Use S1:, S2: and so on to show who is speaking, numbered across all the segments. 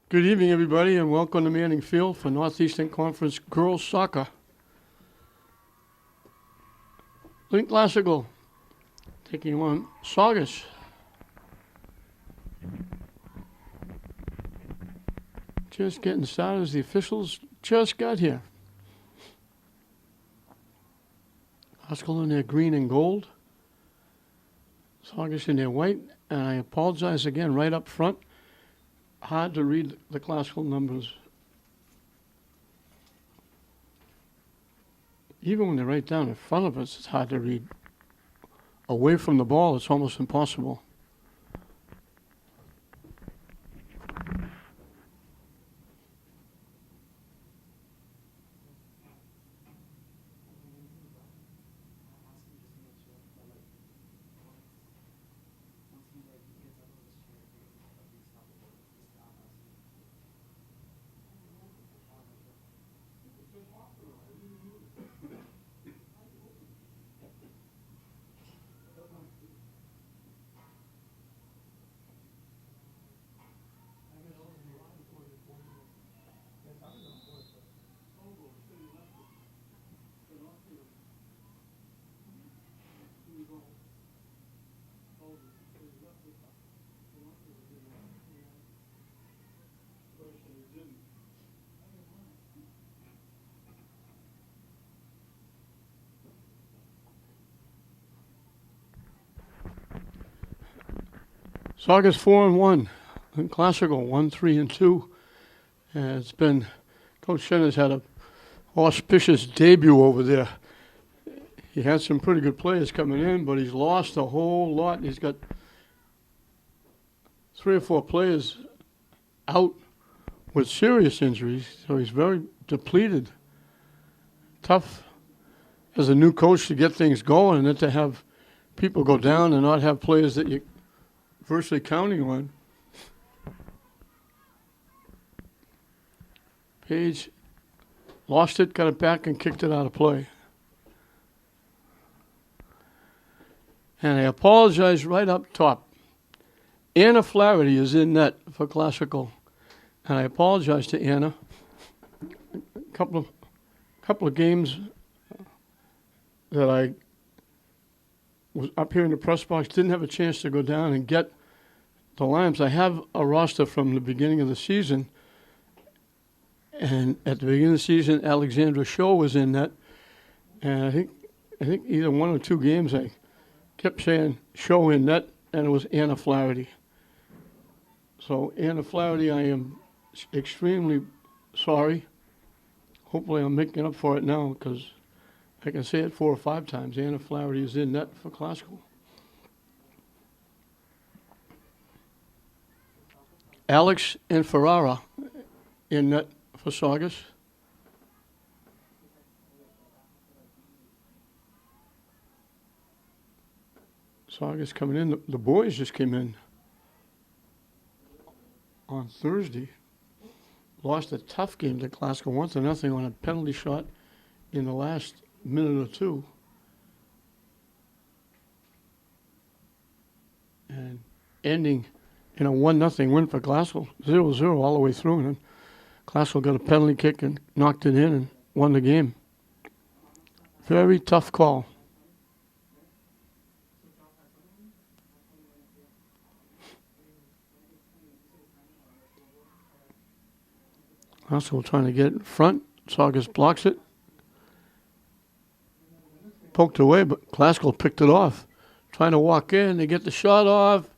S1: Good evening, everybody, and welcome to Manning Field for Northeastern Conference Girls Soccer. Link Classical taking on Saugus. Just getting started as the officials just got here. Classical in their green and gold. Saugus in their white, and I apologize again right up front. Hard to read the classical numbers. Even when they're right down in front of us, it's hard to read. Away from the ball, it's almost impossible. Saugus 4-1, and Classical 1-3-2. And it's been, Coach Shenner's had a auspicious debut over there. He had some pretty good players coming in, but he's lost a whole lot. He's got 3 or 4 players out with serious injuries, so he's very depleted. Tough as a new coach to get things going, and then to have people go down and not have players that you virtually counting on. Page lost it, got it back, and kicked it out of play. And I apologize right up top. Anna Flaherty is in net for Classical. And I apologize to Anna. A couple of games that I was up here in the press box, didn't have a chance to go down and get the lineups. I have a roster from the beginning of the season. And at the beginning of the season, Alexandra Shaw was in that. And I think either 1 or 2 games I kept saying Shaw in net, and it was Anna Flaherty. So Anna Flaherty, I am extremely sorry. Hopefully I'm making up for it now, because I can say it 4 or 5 times. Anna Flaherty is in net for Classical. Alex and Ferrara in net for Saugus. Saugus coming in. The boys just came in on Thursday. Lost a tough game to Classical 1-0 on a penalty shot in the last minute or 2. And ending in a 1-0 win for Classical, 0-0 all the way through. And then Classical got a penalty kick and knocked it in and won the game. Very tough call. Classical trying to get in front. Saugus blocks it. Poked away, but Classical picked it off. Trying to walk in, they get the shot off.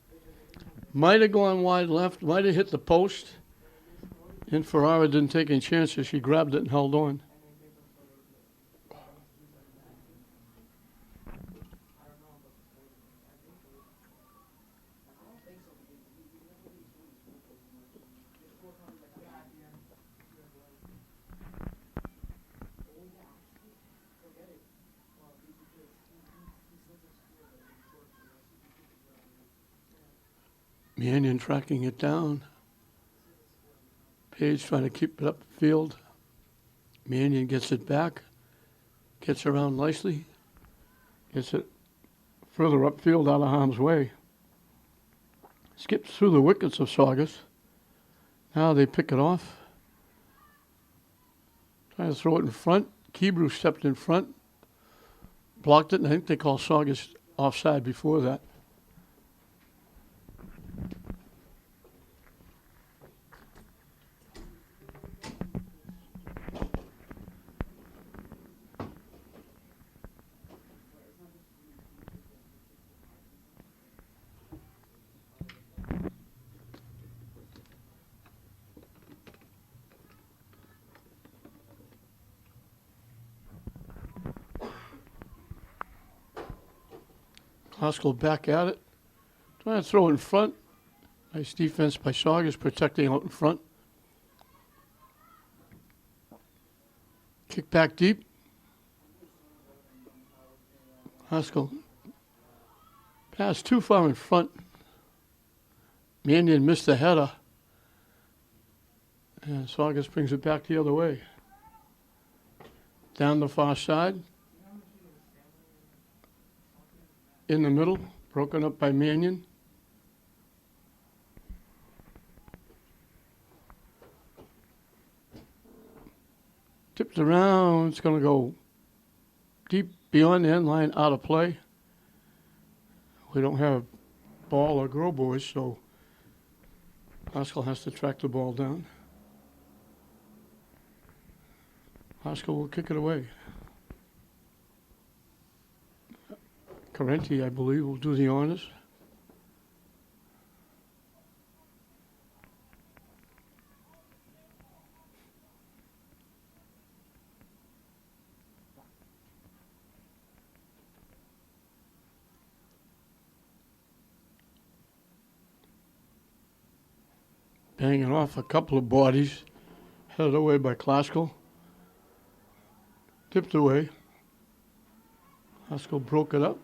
S1: Might have gone wide left, might have hit the post. And Ferrara didn't take any chances. She grabbed it and held on. Mannion tracking it down. Page trying to keep it up the field. Mannion gets it back. Gets around nicely. Gets it further upfield out of harm's way. Skips through the wickets of Saugus. Now they pick it off. Trying to throw it in front. Kebrew stepped in front, blocked it, and I think they called Saugus offside before that. Haskell back at it. Trying to throw it in front. Nice defense by Saugus, protecting out in front. Kick back deep. Haskell passed too far in front. Mannion missed the header. And Saugus brings it back the other way. Down the far side. In the middle, broken up by Mannion. Tipped around, it's going to go deep beyond the end line, out of play. We don't have ball or grow boys, so Haskell has to track the ball down. Haskell will kick it away. Carenti, I believe, will do the honors. Banging off a couple of bodies, headed away by Klaskell. Tipped away. Haskell broke it up.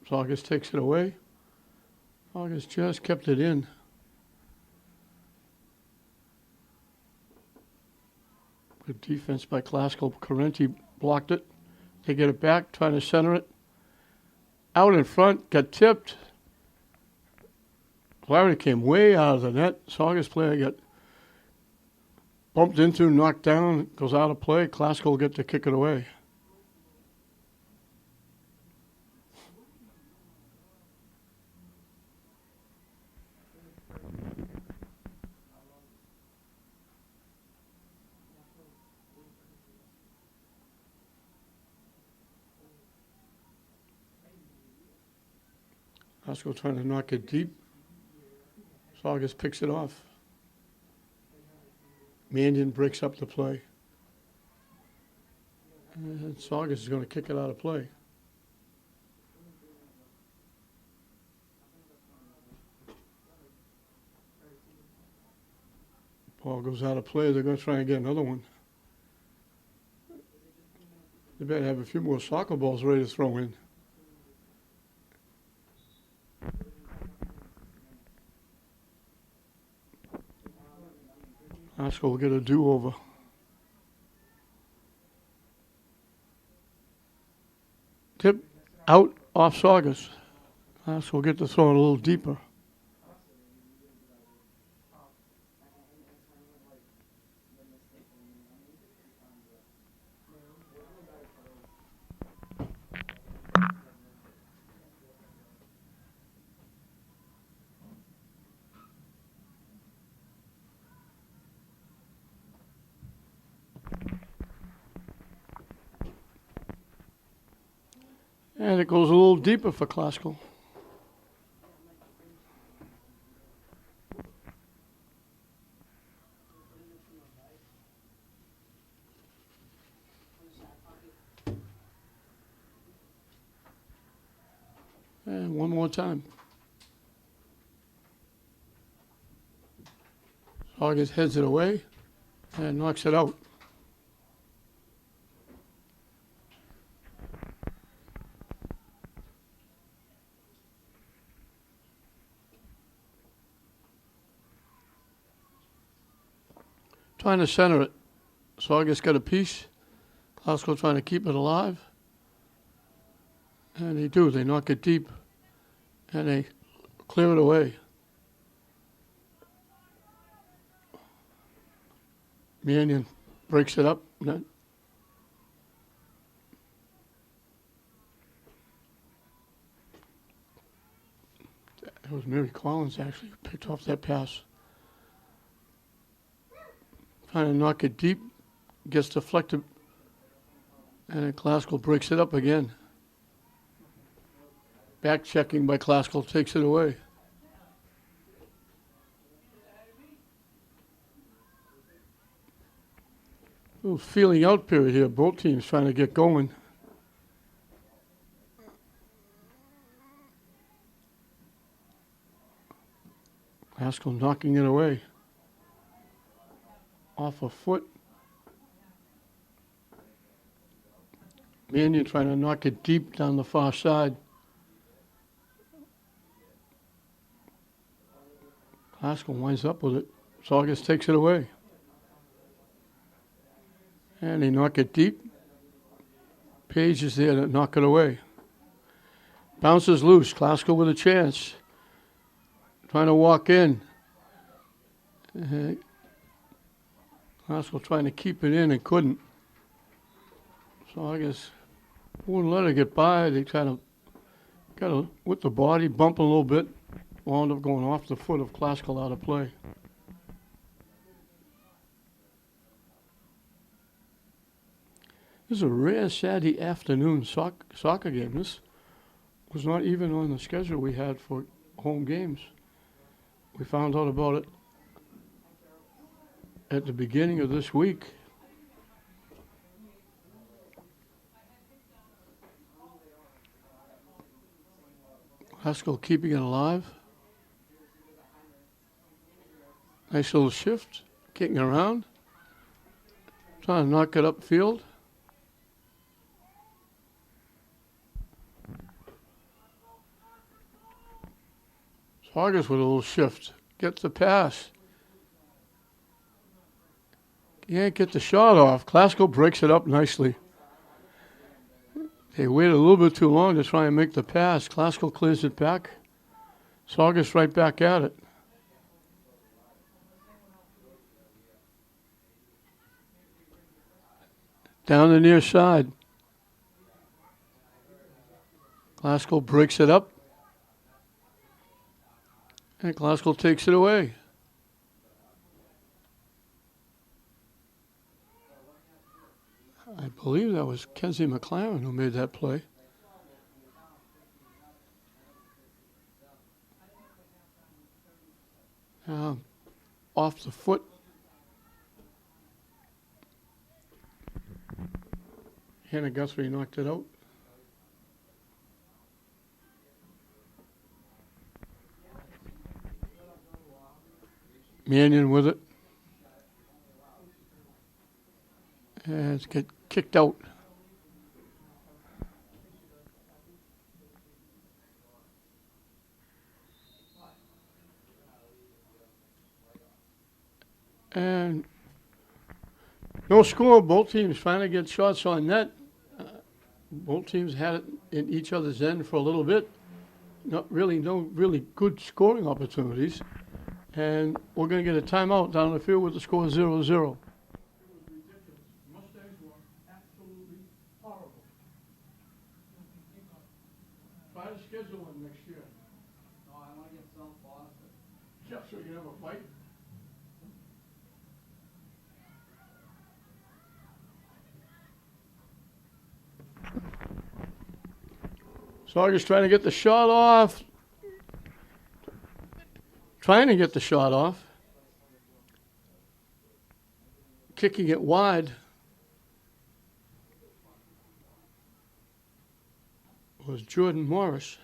S1: Saugus takes it away. Saugus just kept it in. Good defense by Klaskell. Carenti blocked it. They get it back, trying to center it. Out in front, got tipped. Flaherty came way out of the net. Saugus player got bumped into, knocked down, goes out of play. Klaskell will get to kick it away. Haskell trying to knock it deep. Saugus picks it off. Mannion breaks up the play. And Saugus is going to kick it out of play. Ball goes out of play. They're going to try and get another one. They better have a few more soccer balls ready to throw in. Haskell will get a do-over. Tip out off Saugus. Haskell will get to throw it a little deeper. And it goes a little deeper for Klaskell. And one more time. Saugus heads it away and knocks it out. Trying to center it. Saugus got a piece. Klaskell trying to keep it alive. And they do. They knock it deep. And they clear it away. Mannion breaks it up. That was Mary Collins, actually, who picked off that pass. Trying to knock it deep. Gets deflected. And then Classical breaks it up again. Back checking by Classical takes it away. Little feeling out period here. Both teams trying to get going. Classical knocking it away. Off a foot. Mannion trying to knock it deep down the far side. Classical winds up with it. Saugus takes it away. And they knock it deep. Page is there to knock it away. Bounces loose. Classical with a chance. Trying to walk in. Classical trying to keep it in and couldn't. Saugus wouldn't let her get by. They kind of got her with the body, bumping a little bit. Wound up going off the foot of Classical out of play. This is a rare Saturday afternoon soccer game. This was not even on the schedule we had for home games. We found out about it at the beginning of this week. Classical keeping it alive. Nice little shift, kicking around. Trying to knock it upfield. Saugus with a little shift. Gets the pass. Can't get the shot off. Classical breaks it up nicely. They waited a little bit too long to try and make the pass. Classical clears it back. Saugus right back at it. Down the near side. Classical breaks it up. And Classical takes it away. I believe that was Kenzie McLaren who made that play. Off the foot. Hannah Guthrie knocked it out. Mannion with it. And it's get kicked out. And no score. Both teams trying to get shots on net. Both teams had it in each other's end for a little bit. No really good scoring opportunities. And we're going to get a timeout down the field with the score 0-0. Try to schedule one next year.
S2: No, I want to get some Boston.
S1: Yeah, so you can have a fight. Saugus trying to get the shot off. Trying to get the shot off. Kicking it wide. Was Jordan Morris.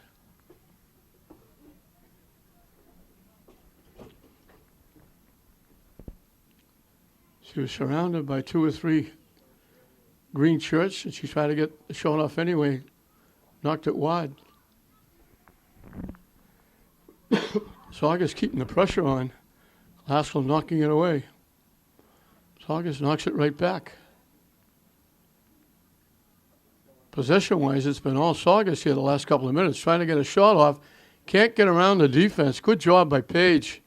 S1: She was surrounded by 2 or 3 green shirts, and she tried to get the shot off anyway. Knocked it wide. Saugus keeping the pressure on. Classical knocking it away. Saugus knocks it right back. Possession-wise, it's been all Saugus here the last couple of minutes, trying to get a shot off. Can't get around the defense. Good job by Page.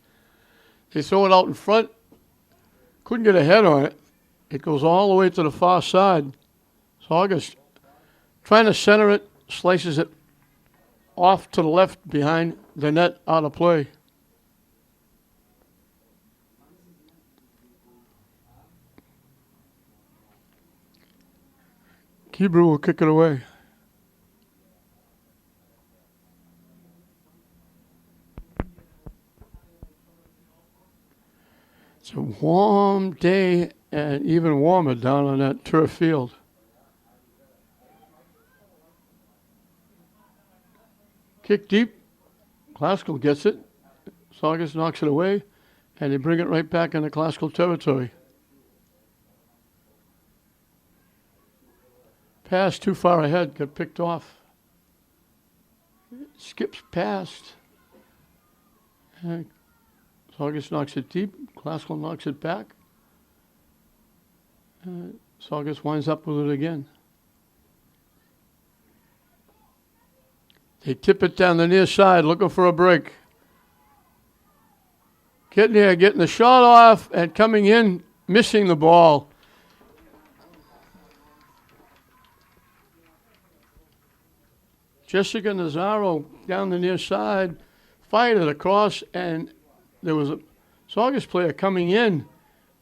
S1: They throw it out in front. Couldn't get a head on it. It goes all the way to the far side. Saugus trying to center it, slices it off to the left behind the net, out of play. Hebrew will kick it away. It's a warm day and even warmer down on that turf field. Kick deep. Classical gets it. Saugus knocks it away, and they bring it right back into Classical territory. Pass too far ahead, got picked off. Skips past. And Saugus knocks it deep. Classical knocks it back. Saugus winds up with it again. They tip it down the near side, looking for a break. Getting there, getting the shot off, and coming in, missing the ball. Jessica Nazaro down the near side, fired it across, and there was a Saugus player coming in,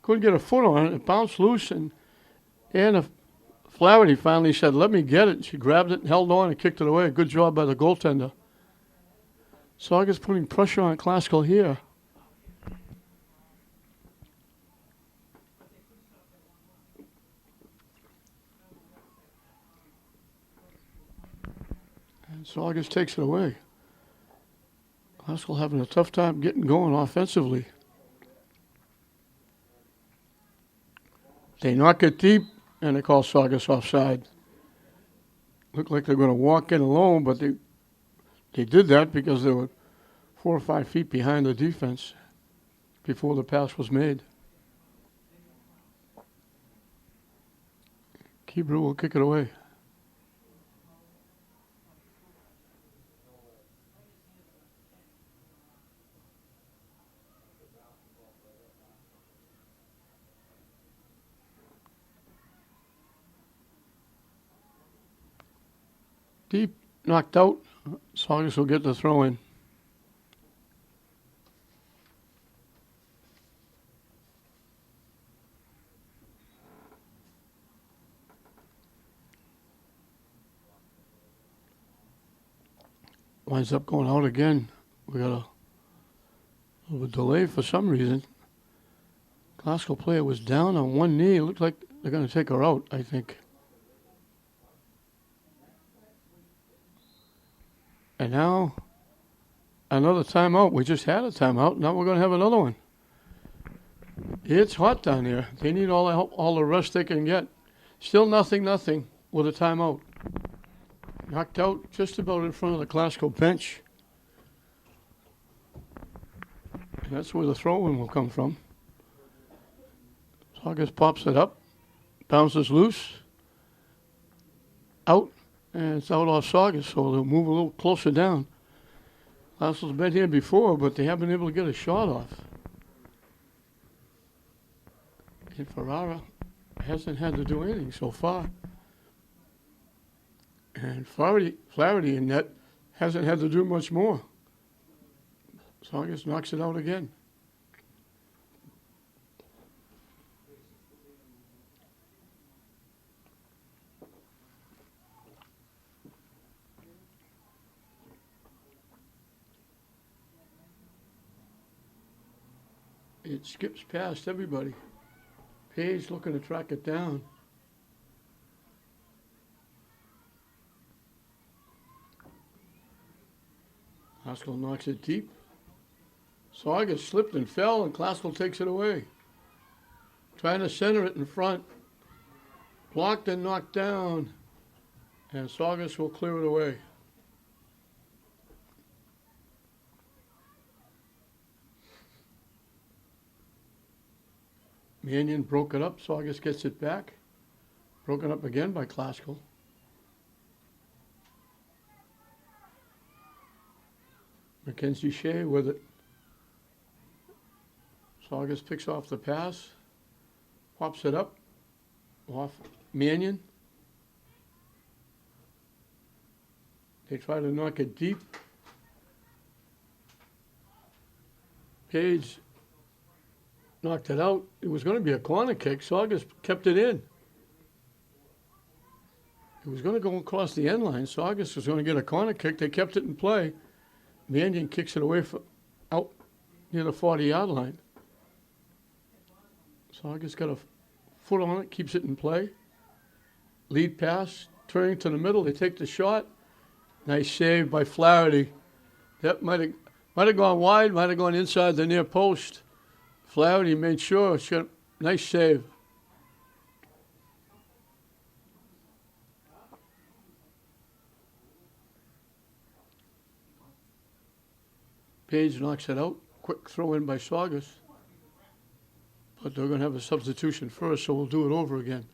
S1: couldn't get a foot on it. It bounced loose, and Anna Flaherty finally said, "Let me get it." She grabbed it, held on, and kicked it away. Good job by the goaltender. Saugus putting pressure on Classical here. And Saugus takes it away. Classical having a tough time getting going offensively. They knock it deep, and they call Saugus offside. Looked like they're going to walk in alone, but they did that because they were 4 or 5 feet behind the defense before the pass was made. Hebrew will kick it away. Deep, knocked out. Saugus will get the throw in. Winds up going out again. We got a little delay for some reason. Classical player was down on one knee. It looked like they're going to take her out, I think. And now, another timeout. We just had a timeout. Now we're going to have another one. It's hot down there. They need all the rest they can get. Still nothing with a timeout. Knocked out just about in front of the Classical bench. And that's where the throw-in will come from. Saugus pops it up. Bounces loose. Out. And it's out off Saugus, so they'll move a little closer down. Classical's been here before, but they haven't been able to get a shot off. And Ferrara hasn't had to do anything so far. And Flaherty in net hasn't had to do much more. Saugus knocks it out again. It skips past everybody. Page looking to track it down. Classical knocks it deep. Saugus slipped and fell, and Classical takes it away. Trying to center it in front. Blocked and knocked down. And Saugus will clear it away. Mannion broke it up. Saugus gets it back. Broken up again by Classical. Mackenzie Shea with it. Saugus picks off the pass. Pops it up. off Mannion. They try to knock it deep. Page knocked it out. It was going to be a corner kick. Saugus kept it in. It was going to go across the end line. Saugus was going to get a corner kick. They kept it in play. Mannion kicks it away from out near the 40-yard line. Saugus got a foot on it, keeps it in play. Lead pass, turning to the middle. They take the shot. Nice save by Flaherty. That might have gone wide, might have gone inside the near post. Flaherty made sure. Nice save. Page knocks it out. Quick throw in by Saugus. But they're going to have a substitution first, so we'll do it over again.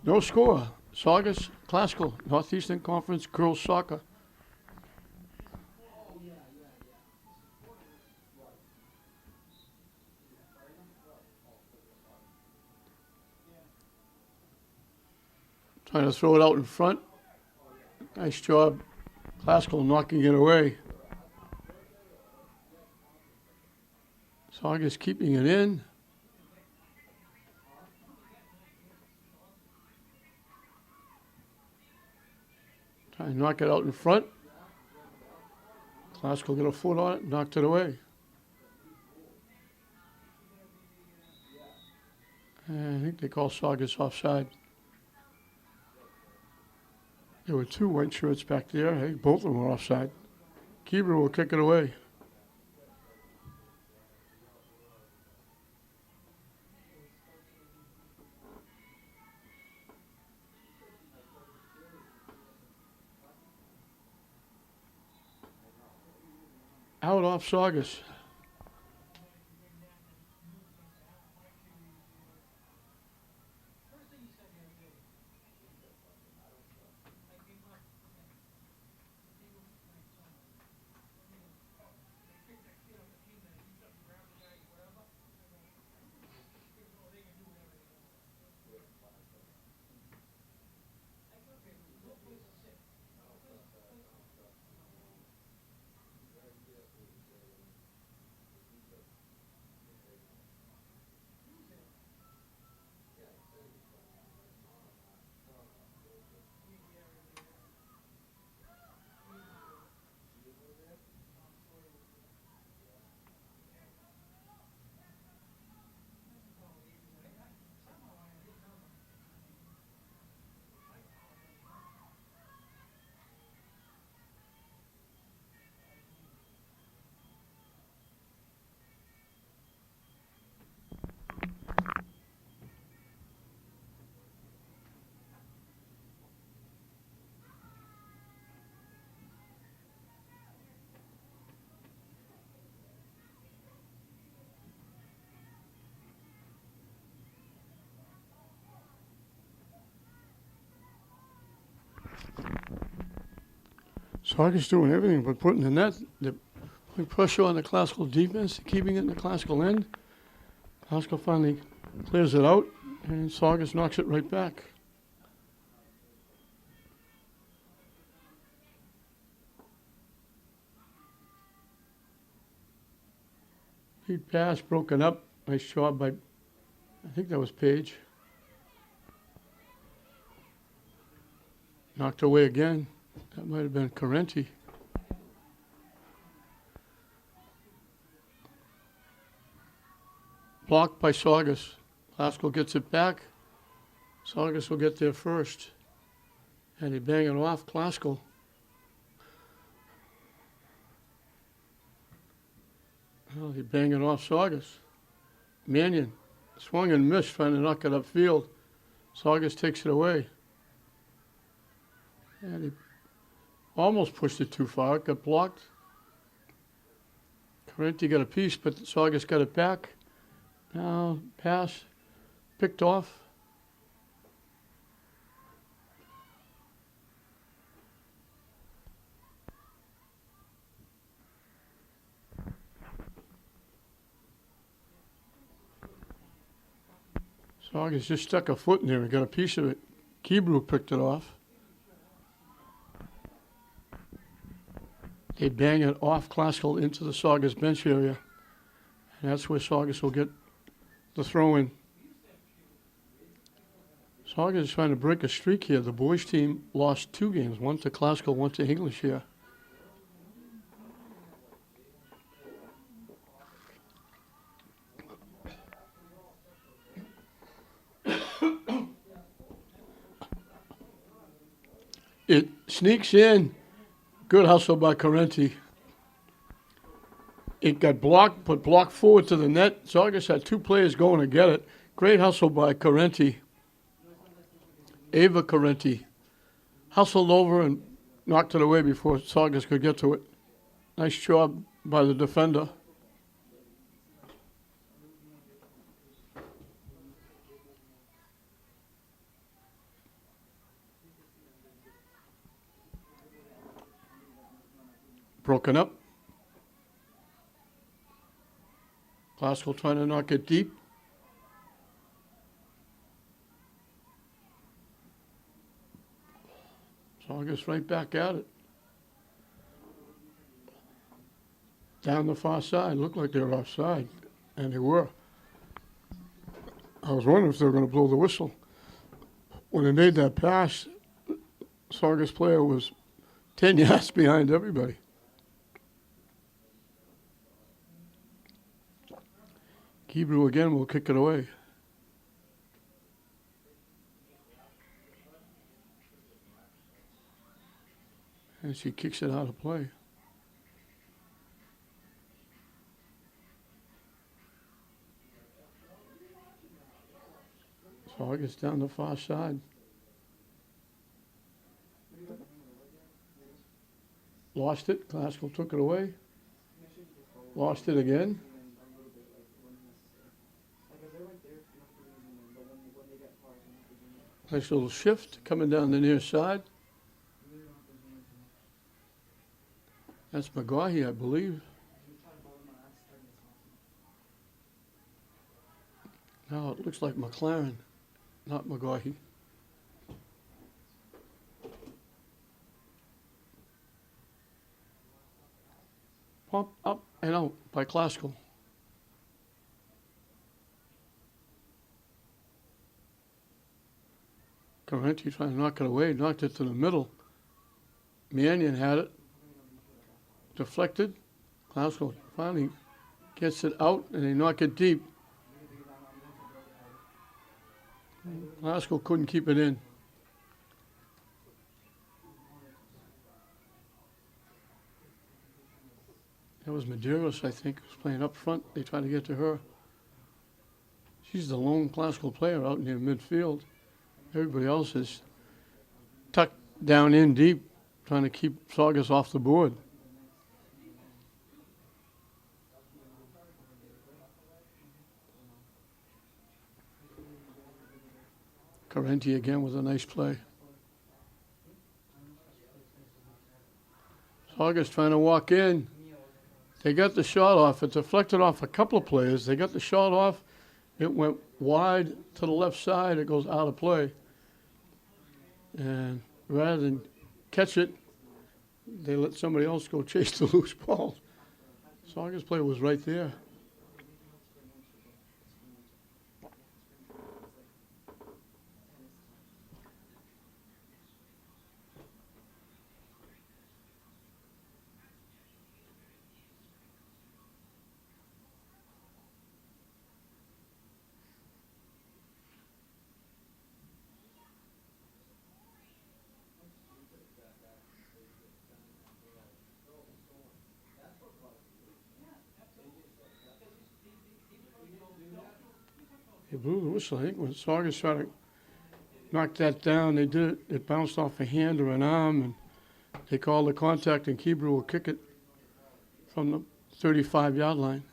S1: No score. Saugus Classical, Northeastern Conference Girls Soccer. Trying to throw it out in front. Nice job. Classical knocking it away. Saugus keeping it in. Trying to knock it out in front. Classical got a foot on it, knocked it away. And I think they call Saugus offside. There were two white shirts back there. I think both of them were offside. Keeper will kick it away. Out off Saugus. Saugus doing everything but putting the net, putting pressure on the Classical defense, keeping it in the Classical end. Classical finally clears it out, and Saugus knocks it right back. Lead pass broken up. Nice job by, I think that was Page. Knocked away again. That might have been Carenti. Blocked by Saugus. Classical gets it back. Saugus will get there first. And he bang it off Classical. Well, he bang it off Saugus. Mannion swung and missed trying to knock it upfield. Saugus takes it away. And he almost pushed it too far. It got blocked. Carenti got a piece, but Saugus got it back. Now, pass, picked off. Saugus just stuck a foot in there and got a piece of it. Kebrew picked it off. They bang it off Classical into the Saugus bench area. And that's where Saugus will get the throw in. Saugus is trying to break a streak here. The boys team lost 2 games, one to Classical, one to English here. It sneaks in. Good hustle by Correnti. It got blocked, but blocked forward to the net. Saugus had 2 players going to get it. Great hustle by Correnti. Ava Correnti hustled over and knocked it away before Saugus could get to it. Nice job by the defender. Broken up. Classical trying to knock it deep. Saugus right back at it. Down the far side. Looked like they were offside, and they were. I was wondering if they were going to blow the whistle. When they made that pass, Saugus player was 10 yards behind everybody. Hebrew again will kick it away. And she kicks it out of play. Saugus down the far side. Lost it. Classical took it away. Lost it again. Nice little shift coming down the near side. That's McGaughey, I believe. No, it looks like McLaren, not McGaughey. Pump up and out by Classical. Correnti trying to knock it away, knocked it to the middle. Mannion had it. Deflected. Classical finally gets it out and they knock it deep. Classical couldn't keep it in. That was Medeiros, I think, was playing up front. They tried to get to her. She's the lone Classical player out near midfield. Everybody else is tucked down in deep, trying to keep Saugus off the board. Correnti again with a nice play. Saugus trying to walk in. They got the shot off. It deflected off a couple of players. They got the shot off. It went wide to the left side. It goes out of play. And rather than catch it, they let somebody else go chase the loose ball. Saugus player was right there. They blew the whistle. I think when Saugus tried to knock that down, they did it. It bounced off a hand or an arm, and they called the contact, and Kebrew will kick it from the 35-yard line.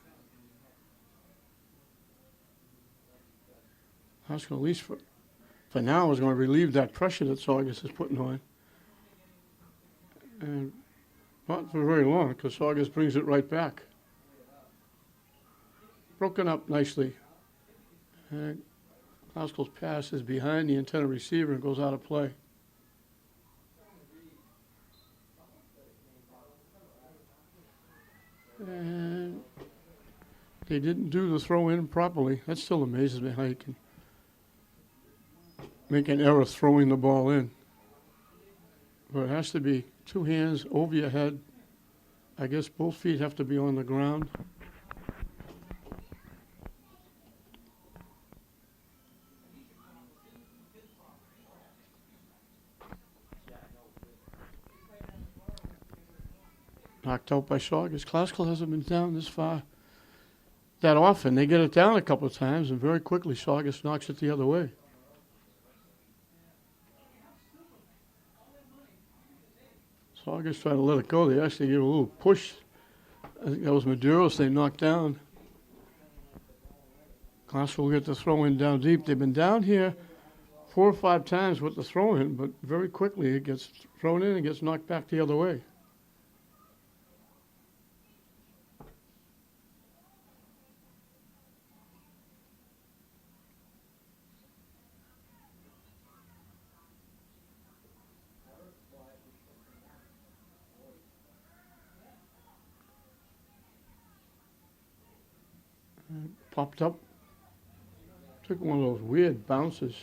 S1: That's going to, at least for now, is going to relieve that pressure that Saugus is putting on. And not for very long, because Saugus brings it right back. Broken up nicely. And Classical's pass is behind the intended receiver and goes out of play. And they didn't do the throw in properly. That still amazes me how you can make an error throwing the ball in. But it has to be two hands over your head. I guess both feet have to be on the ground. Knocked out by Saugus. Classical hasn't been down this far that often. They get it down a couple of times, and very quickly Saugus knocks it the other way. Saugus tried to let it go. They actually gave a little push. I think that was Medeiros they knocked down. Classical will get the throw in down deep. They've been down here 4 or 5 times with the throw in, but very quickly it gets thrown in and gets knocked back the other way. Popped up, took one of those weird bounces,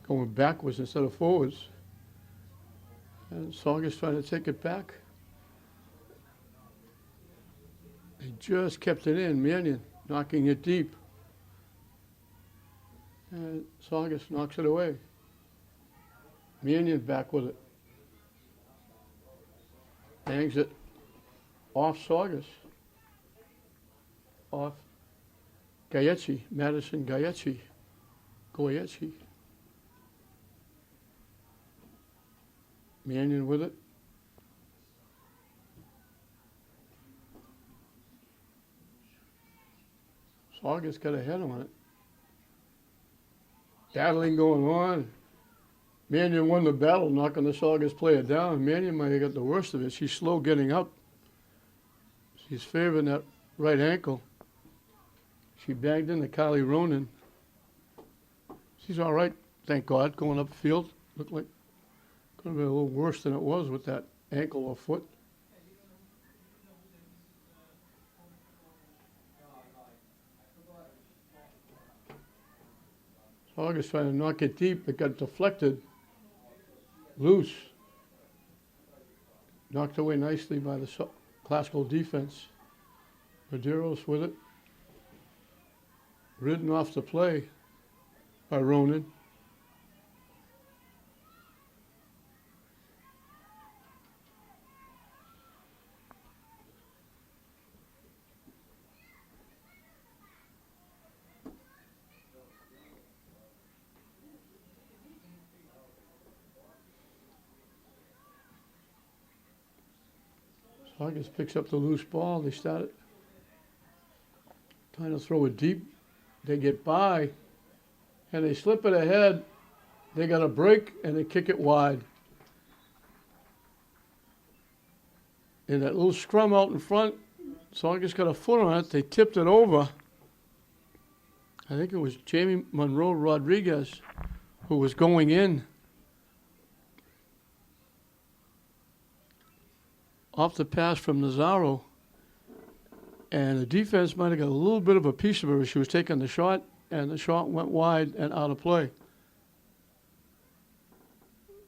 S1: going backwards instead of forwards. And Saugus trying to take it back. They just kept it in, Mannion knocking it deep. And Saugus knocks it away. Mannion back with it. Bangs it off Saugus. Off Gayetchi, Madison Gayetchi. Mannion with it. Saugus got a head on it. Battling going on. Mannion won the battle, knocking the Saugus player down. Mannion might have got the worst of it. She's slow getting up. She's favoring that right ankle. She bagged into Kylie Ronan. She's all right, thank God, going upfield. Looked like it could have been a little worse than it was with that ankle or foot. Saugus trying to knock it deep. It got deflected, loose. Knocked away nicely by the Classical defense. Medeiros with it. Ridden off the play by Ronan. Saugus picks up the loose ball. They start trying to throw it deep. They get by, and they slip it ahead. They got a break, and they kick it wide. In that little scrum out in front, Saugus got a foot on it. They tipped it over. I think it was Jamie Monroe Rodriguez who was going in. Off the pass from Nazaro. And the defense might have got a little bit of a piece of her as she was taking the shot, and the shot went wide and out of play.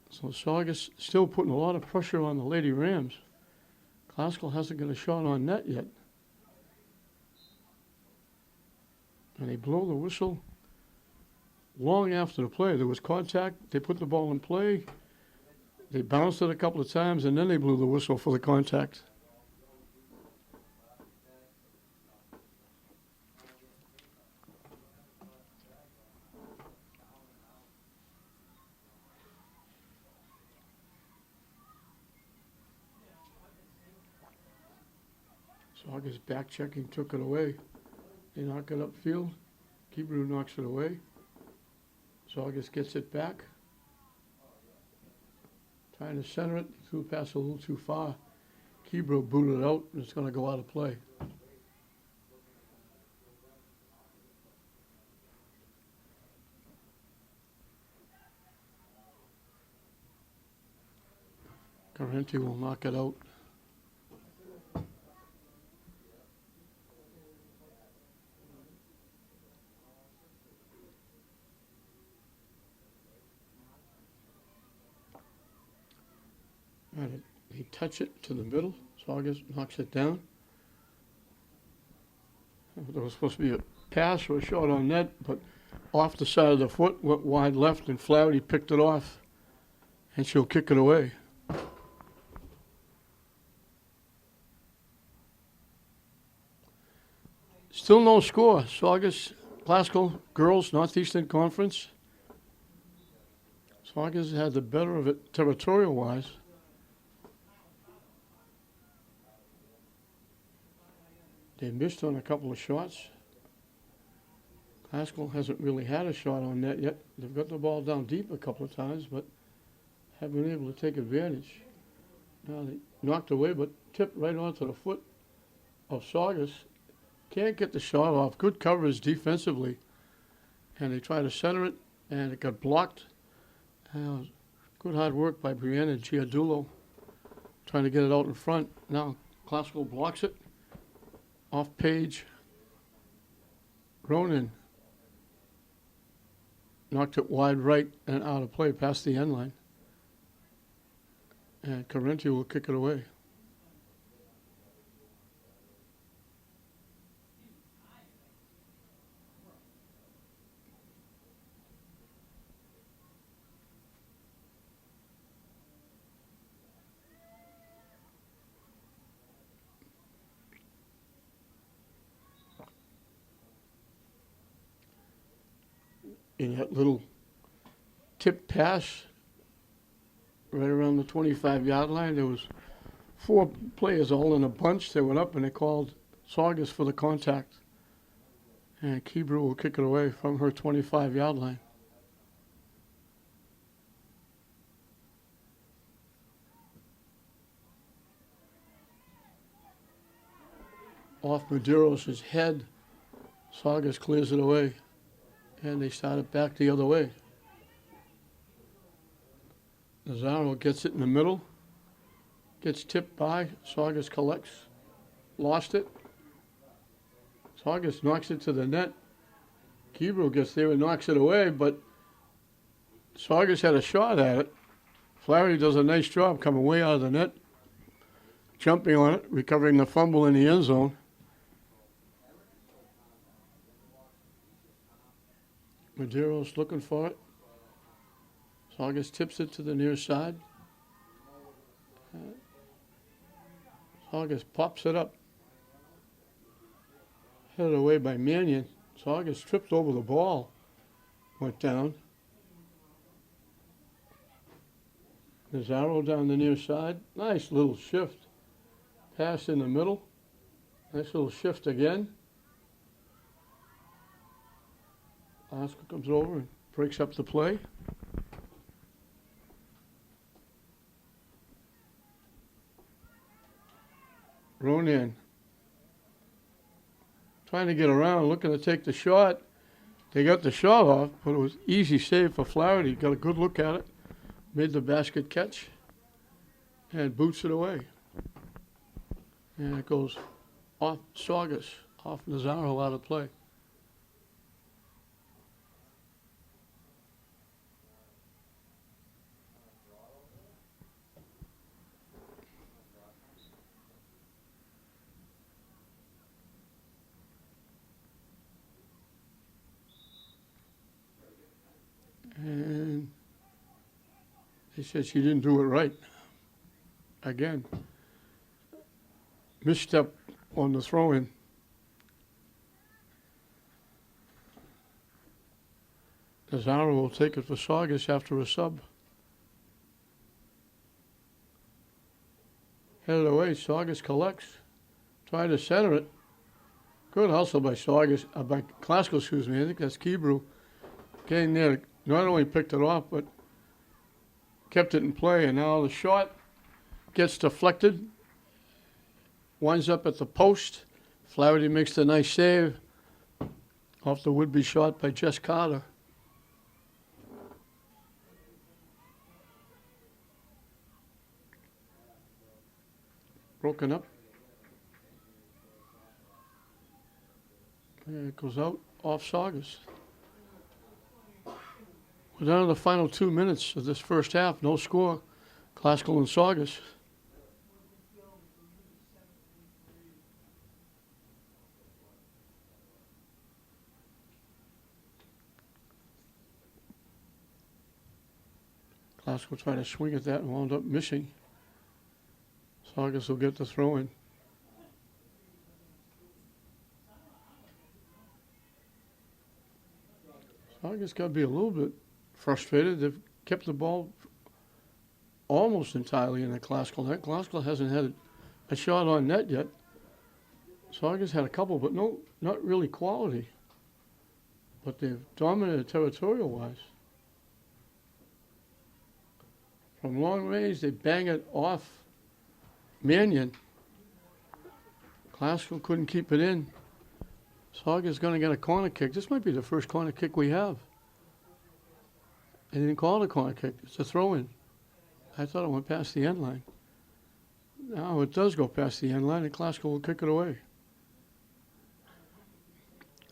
S1: So Saugus still putting a lot of pressure on the Lady Rams. Classical hasn't got a shot on net yet. And they blow the whistle long after the play. There was contact. They put the ball in play. They bounced it a couple of times, and then they blew the whistle for the contact. Saugus back checking, took it away. They knock it upfield. Kibru knocks it away. Saugus gets it back. Trying to center it. He threw past a little too far. Kibru booted it out, and it's going to go out of play. Carenti will knock it out. And he touch it to the middle. Saugus knocks it down. There was supposed to be a pass or a shot on net, but off the side of the foot, went wide left, and Flaherty picked it off, and she'll kick it away. Still no score. Saugus, Classical Girls Northeastern Conference. Saugus had the better of it territorial-wise. They missed on a couple of shots. Classical hasn't really had a shot on net yet. They've got the ball down deep a couple of times, but haven't been able to take advantage. Now they knocked away, but tipped right onto the foot of Saugus. Can't get the shot off. Good coverage defensively. And they try to center it, and it got blocked. Good hard work by Brianna Giardulo trying to get it out in front. Now Classical blocks it. Off page. Ronan knocked it wide right and out of play past the end line. And Carenti will kick it away. In that little tip pass right around the 25-yard line, there was 4 players all in a bunch. They went up and they called Saugus for the contact. And Kebrew will kick it away from her 25-yard line. Off Medeiros' head, Saugus clears it away. And they start it back the other way. Nazaro gets it in the middle. Gets tipped by. Saugus collects. Lost it. Saugus knocks it to the net. Kebrew gets there and knocks it away, but Saugus had a shot at it. Flaherty does a nice job coming way out of the net. Jumping on it, recovering the fumble in the end zone. Medeiros looking for it. Saugus tips it to the near side. Saugus pops it up. Headed away by Mannion. Saugus tripped over the ball. Went down. Nazaro down the near side. Nice little shift. Pass in the middle. Nice little shift again. Oscar comes over and breaks up the play. Ronan trying to get around, looking to take the shot. They got the shot off, but it was easy save for Flaherty. Got a good look at it. Made the basket catch and boots it away. And it goes off Saugus, off Nazaro out of play. And they said she didn't do it right. Again, misstep on the throw-in. Nazaro will take it for Saugus after a sub. Headed away, Saugus collects. Try to center it. Good hustle by Saugus, by Classical, excuse me. I think that's Kebrew. Getting there, not only picked it off, but kept it in play. And now the shot gets deflected. Winds up at the post. Flaherty makes the nice save off the would-be shot by Jess Carter. broken up. And it goes out off Saugus. We're down to the final 2 minutes of this first half. No score. Classical and Saugus. Classical tried to swing at that and wound up missing. Saugus will get the throw in. Saugus got to be a little bit frustrated. They've kept the ball almost entirely in the Classical net. Classical hasn't had a shot on net yet. Saugus had a couple, but no, not really quality. But they've dominated territorial-wise. From long range, they bang it off Mannion. Classical couldn't keep it in. Saugus is going to get a corner kick. This might be the first corner kick we have. They didn't call it a corner kick. It's a throw-in. I thought it went past the end line. Now it does go past the end line, and Classical will kick it away.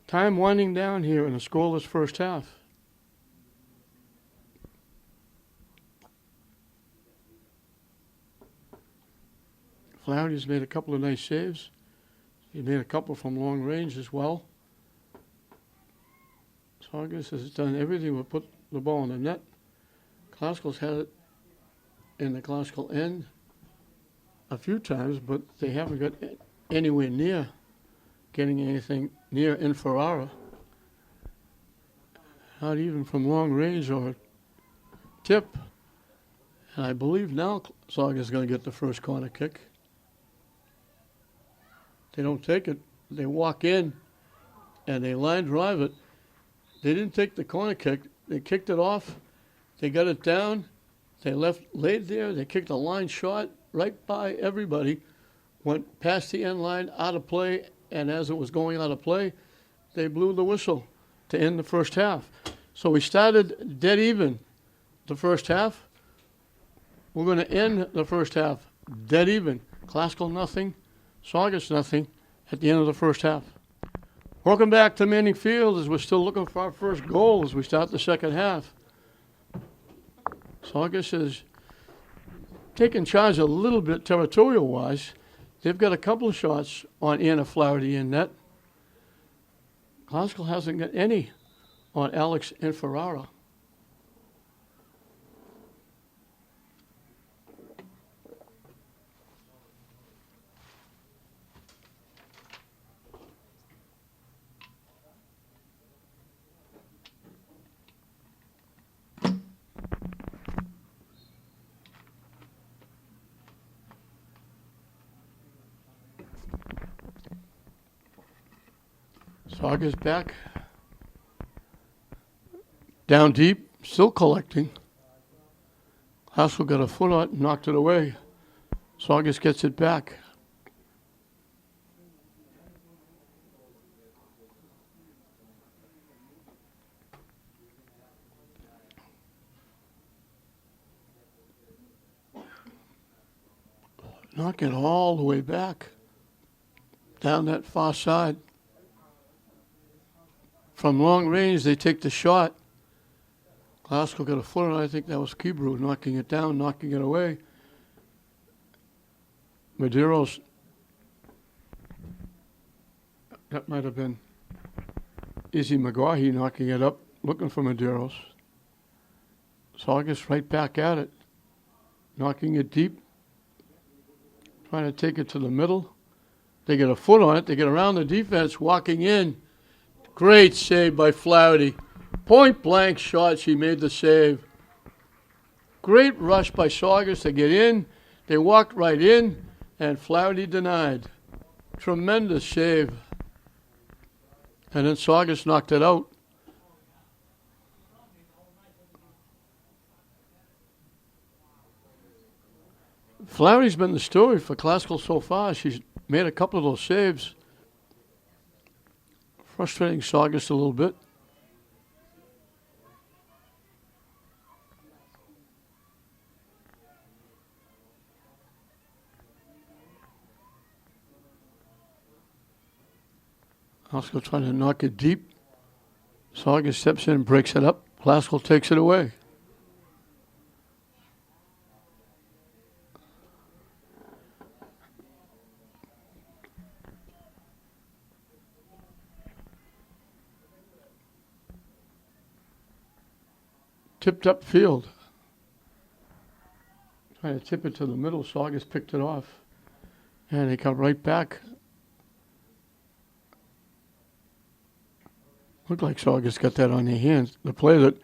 S1: Time winding down here in a scoreless first half. Flaherty's made a couple of nice saves. He made a couple from long range as well. Saugus has done everything but put the ball in the net. Classical's had it in the Classical end a few times, but they haven't got anywhere near getting anything near in Ferrara. Not even from long range or tip. And I believe now Saugus is going to get the first corner kick. They don't take it. They walk in and they line drive it. They didn't take the corner kick. They kicked it off. They got it down. They laid there. They kicked a line shot right by everybody. Went past the end line, out of play, and as it was going out of play, they blew the whistle to end the first half. So we started dead even the first half. We're going to end the first half dead even. Classical nothing. Saugus nothing at the end of the first half. Welcome back to Manning Field as we're still looking for our first goal as we start the second half. Saugus has taken charge a little bit territorial-wise. They've got a couple of shots on Anna Flaherty in net. Classical hasn't got any on Alex and Ferrara. Saugus back. Down deep, still collecting. Classical got a foot on it and knocked it away. Saugus gets it back. Knock it all the way back. Down that far side. From long range, they take the shot. Classical got a foot on it. I think that was Kibru knocking it down, knocking it away. Medeiros, that might have been Izzy McGaughy knocking it up, looking for Medeiros. Saugus right back at it, knocking it deep, trying to take it to the middle. They get a foot on it. They get around the defense, walking in. Great save by Flaherty. Point blank shot. She made the save. Great rush by Saugus to get in. They walked right in, and Flaherty denied. Tremendous save. And then Saugus knocked it out. Flaherty's been the story for Classical so far. She's made a couple of those saves. Frustrating Saugus a little bit. Classical trying to knock it deep. Saugus steps in and breaks it up. Classical takes it away. Tipped up field. Trying to tip it to the middle. Saugus picked it off. And they come right back. Looked like Saugus got that on their hands. The player that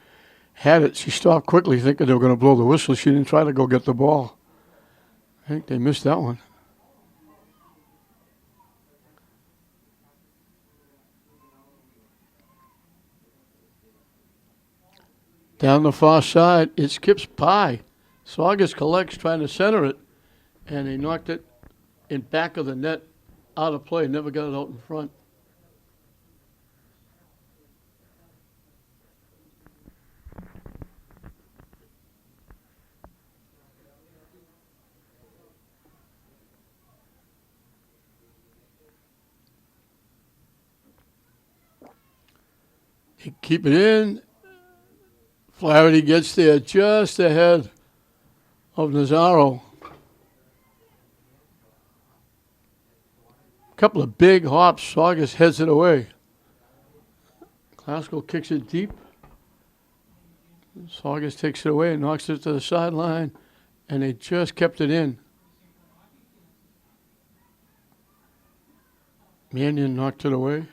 S1: had it, she stopped quickly thinking they were going to blow the whistle. She didn't try to go get the ball. I think they missed that one. Down the far side, it skips by. Saugus collects trying to center it, and they knocked it in back of the net, out of play, never got it out in front. They keep it in. Flaherty gets there just ahead of Nazaro. A couple of big hops. Saugus heads it away. Classical kicks it deep. Saugus takes it away and knocks it to the sideline, and they just kept it in. Mannion knocked it away.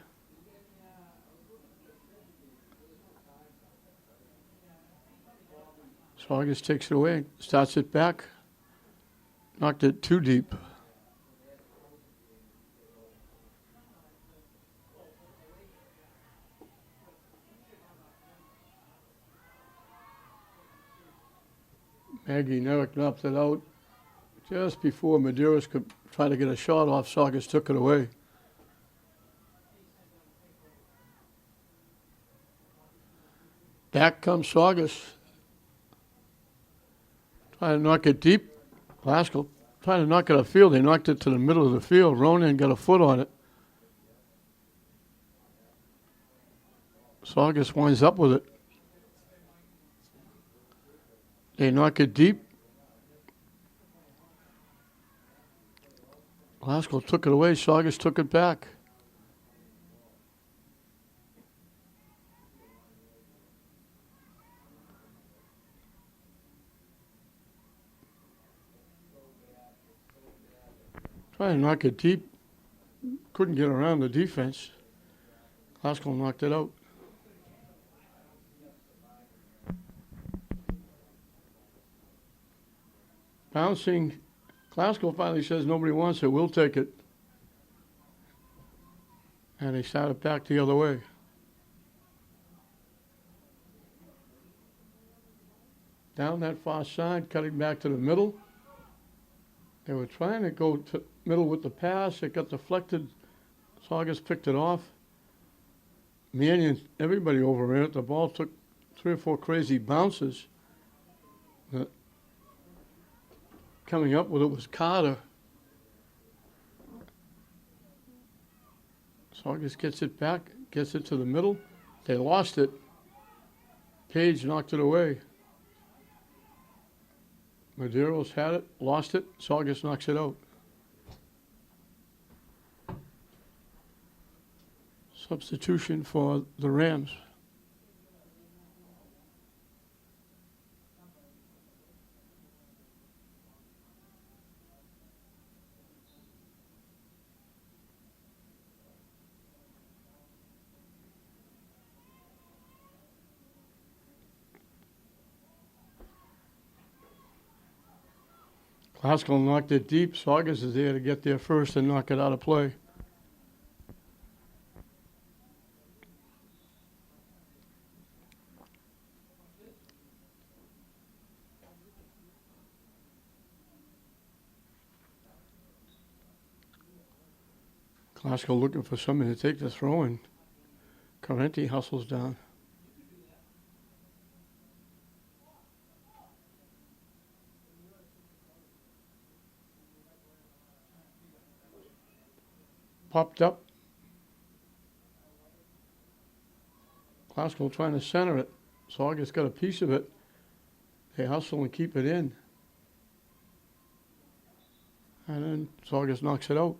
S1: Saugus takes it away, starts it back, knocked it too deep. Maggie Nerrick knocked it out just before Medeiros could try to get a shot off. Saugus took it away. Back comes Saugus. Trying to knock it deep. Classical trying to knock it upfield. They knocked it to the middle of the field. Ronan got a foot on it. Saugus winds up with it. They knock it deep. Classical took it away. Saugus took it back. Trying to knock it deep. Couldn't get around the defense. Classical knocked it out. Bouncing. Classical finally says nobody wants it. We'll take it. And they shot it back the other way. Down that far side, cutting back to the middle. They were trying to go to middle with the pass. It got deflected. Saugus picked it off. Mannion, everybody overran it. The ball took 3 or 4 crazy bounces. Coming up with it was Carter. Saugus gets it back, gets it to the middle. They lost it. Page knocked it away. Medeiros had it, lost it. Saugus knocks it out. Substitution for the Rams. Classical knocked it deep. Saugus is there to get there first and knock it out of play. Classical looking for somebody to take the throw, and Correnti hustles down. Popped up. Classical trying to center it. Saugus got a piece of it. They hustle and keep it in. And then Saugus knocks it out.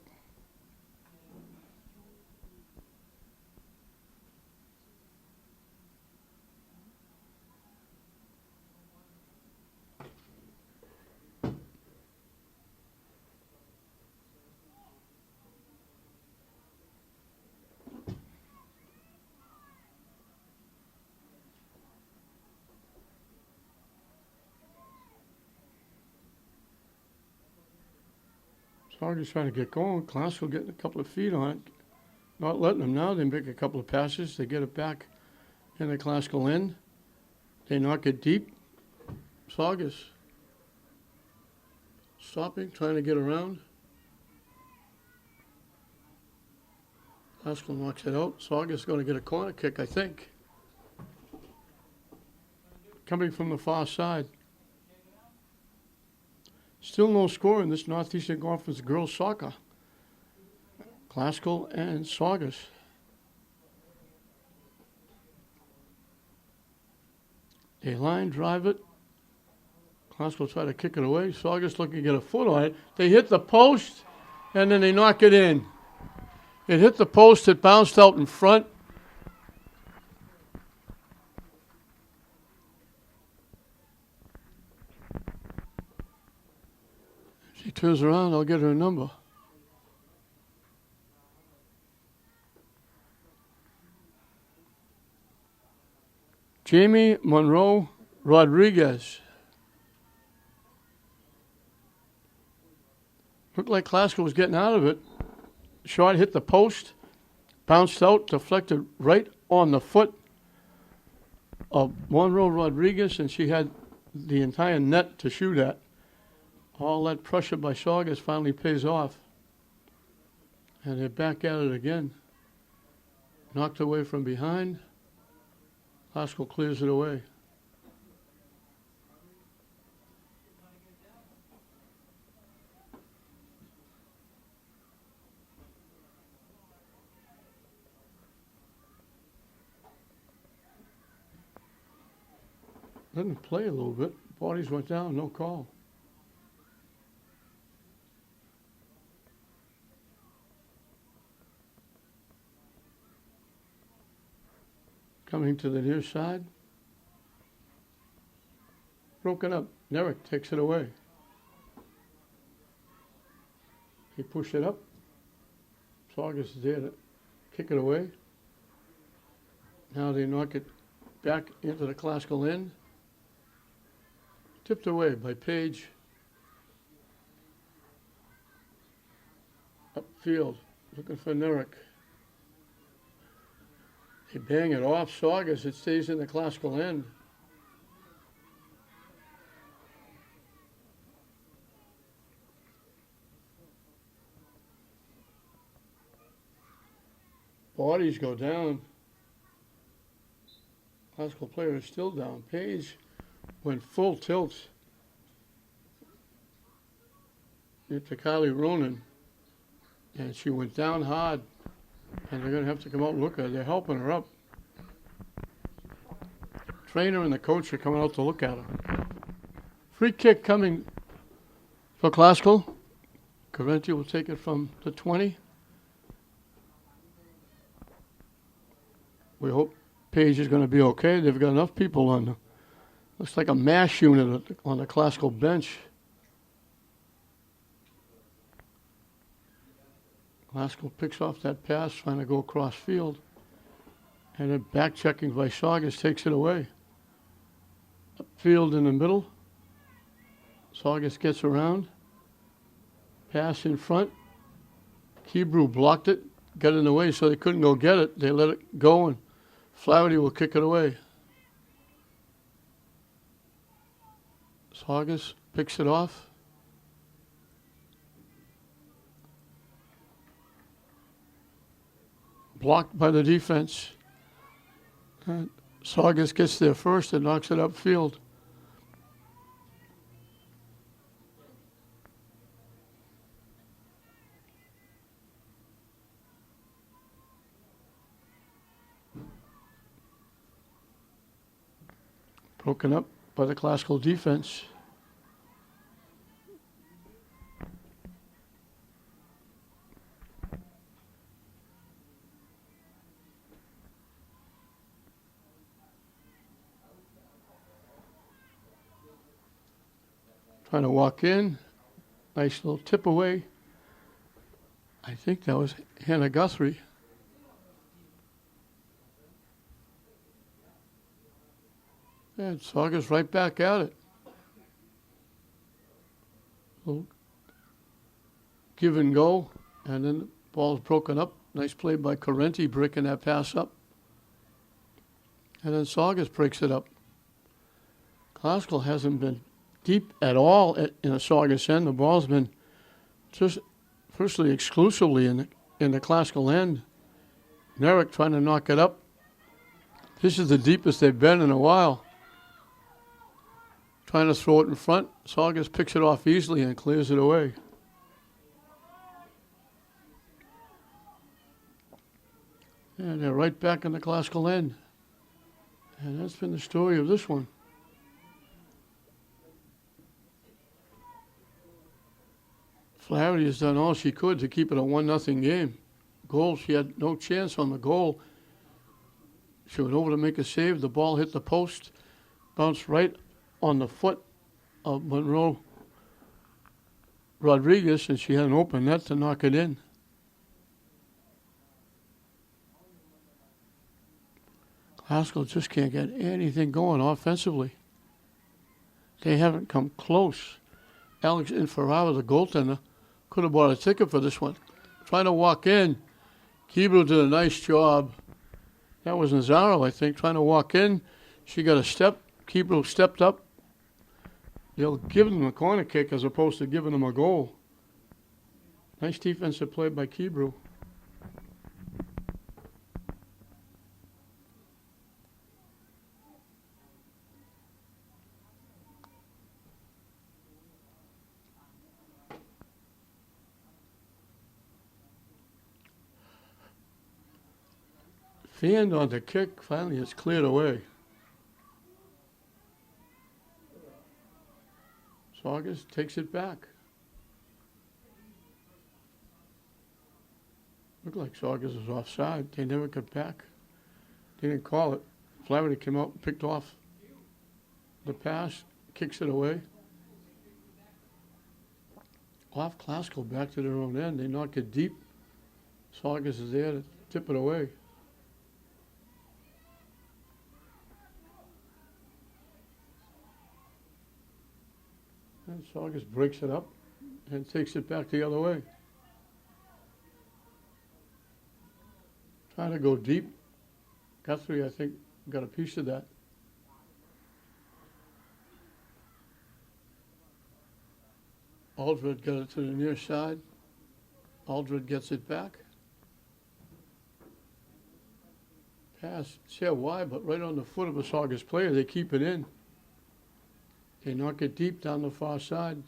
S1: Saugus trying to get going. Classical getting a couple of feet on it. Not letting them now. They make a couple of passes. They get it back in the Classical end. They knock it deep. Saugus stopping, trying to get around. Classical knocks it out. Saugus is going to get a corner kick, I think. Coming from the far side. Still no score in this Northeastern Conference girls soccer. Classical and Saugus. They line drive it. Classical try to kick it away. Saugus looking to get a foot on it. They hit the post, and then they knock it in. It hit the post. It bounced out in front. She turns around. I'll get her number. Jamie Monroe Rodriguez. Looked like Classical was getting out of it. Shot hit the post, bounced out, deflected right on the foot of Monroe Rodriguez, and she had the entire net to shoot at. All that pressure by Saugus finally pays off. And they're back at it again. Knocked away from behind. Classical clears it away. Let him play a little bit. Bodies went down, no call. Coming to the near side. Broken up. Nerrick takes it away. He pushed it up. Saugus is there to kick it away. Now they knock it back into the Classical end. Tipped away by Page. Upfield, looking for Nerrick. They bang it off Saugus. It stays in the Classical end. Bodies go down. Classical player is still down. Page went full tilt into Kylie Ronan, and she went down hard, and they're going to have to come out and look at her. They're helping her up. Trainer and the coach are coming out to look at her. Free kick coming for Classical. Correnti will take it from the 20. We hope Page is going to be okay. They've got enough people on the, looks like a mash unit on the Classical bench. Classical picks off that pass, trying to go across field. And then back checking by Saugus takes it away. Upfield in the middle. Saugus gets around. Pass in front. Hebrew blocked it, got in the way so they couldn't go get it. They let it go, and Flaherty will kick it away. Saugus picks it off. Blocked by the defense. And Saugus gets there first and knocks it upfield. Broken up by the Classical defense. Trying to walk in. Nice little tip away. I think that was Hannah Guthrie. And Saugus right back at it. Little give and go, and then the ball's broken up. Nice play by Correnti, breaking that pass up. And then Saugus breaks it up. Classical hasn't been deep at all in the Saugus end. The ball's been just virtually exclusively in the Classical end. Merrick trying to knock it up. This is the deepest they've been in a while. Trying to throw it in front. Saugus picks it off easily and clears it away. And they're right back in the Classical end. And that's been the story of this one. Flaherty has done all she could to keep it a 1-0 game. Goal, she had no chance on the goal. She went over to make a save. The ball hit the post, bounced right on the foot of Monroe Rodriguez, and she had an open net to knock it in. Classical just can't get anything going offensively. They haven't come close. Alex Inferrara, the goaltender, could have bought a ticket for this one. Trying to walk in. Keebler did a nice job. That was Nazaro, I think, trying to walk in. She got a step. Keebler stepped up. They'll give them a corner kick as opposed to giving them a goal. Nice defensive play by Keebler. Fanned on the kick, finally it's cleared away. Saugus takes it back. Looked like Saugus was offside. They never got back. They didn't call it. Flaherty came out and picked off the pass, kicks it away. Off Classical back to their own end. They knock it deep. Saugus is there to tip it away. And Saugus breaks it up and takes it back the other way. Trying to go deep. Guthrie, I think, got a piece of that. Aldred got it to the near side. Aldred gets it back. Pass, see why, but right on the foot of a Saugus player, they keep it in. They knock it deep down the far side.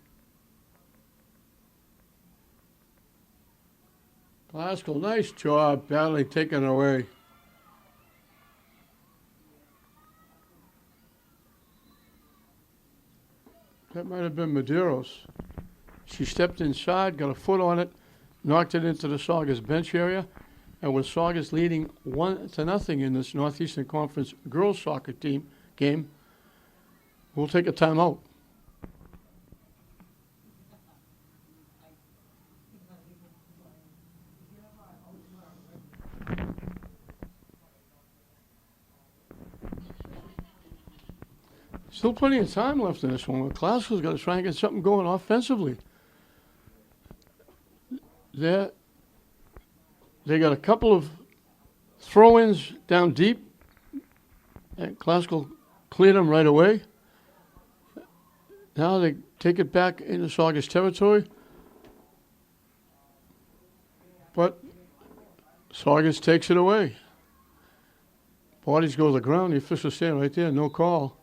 S1: Classical, nice job, battling, taken away. That might have been Medeiros. She stepped inside, got a foot on it, knocked it into the Saugus bench area, and with Saugus leading 1-0 in this Northeastern Conference girls soccer team game, we'll take a timeout. Still plenty of time left in this one. Classical's got to try and get something going offensively. They got a couple of throw-ins down deep, and Classical cleared them right away. Now they take it back into Saugus territory. But Saugus takes it away. Bodies go to the ground. The official's standing right there. No call.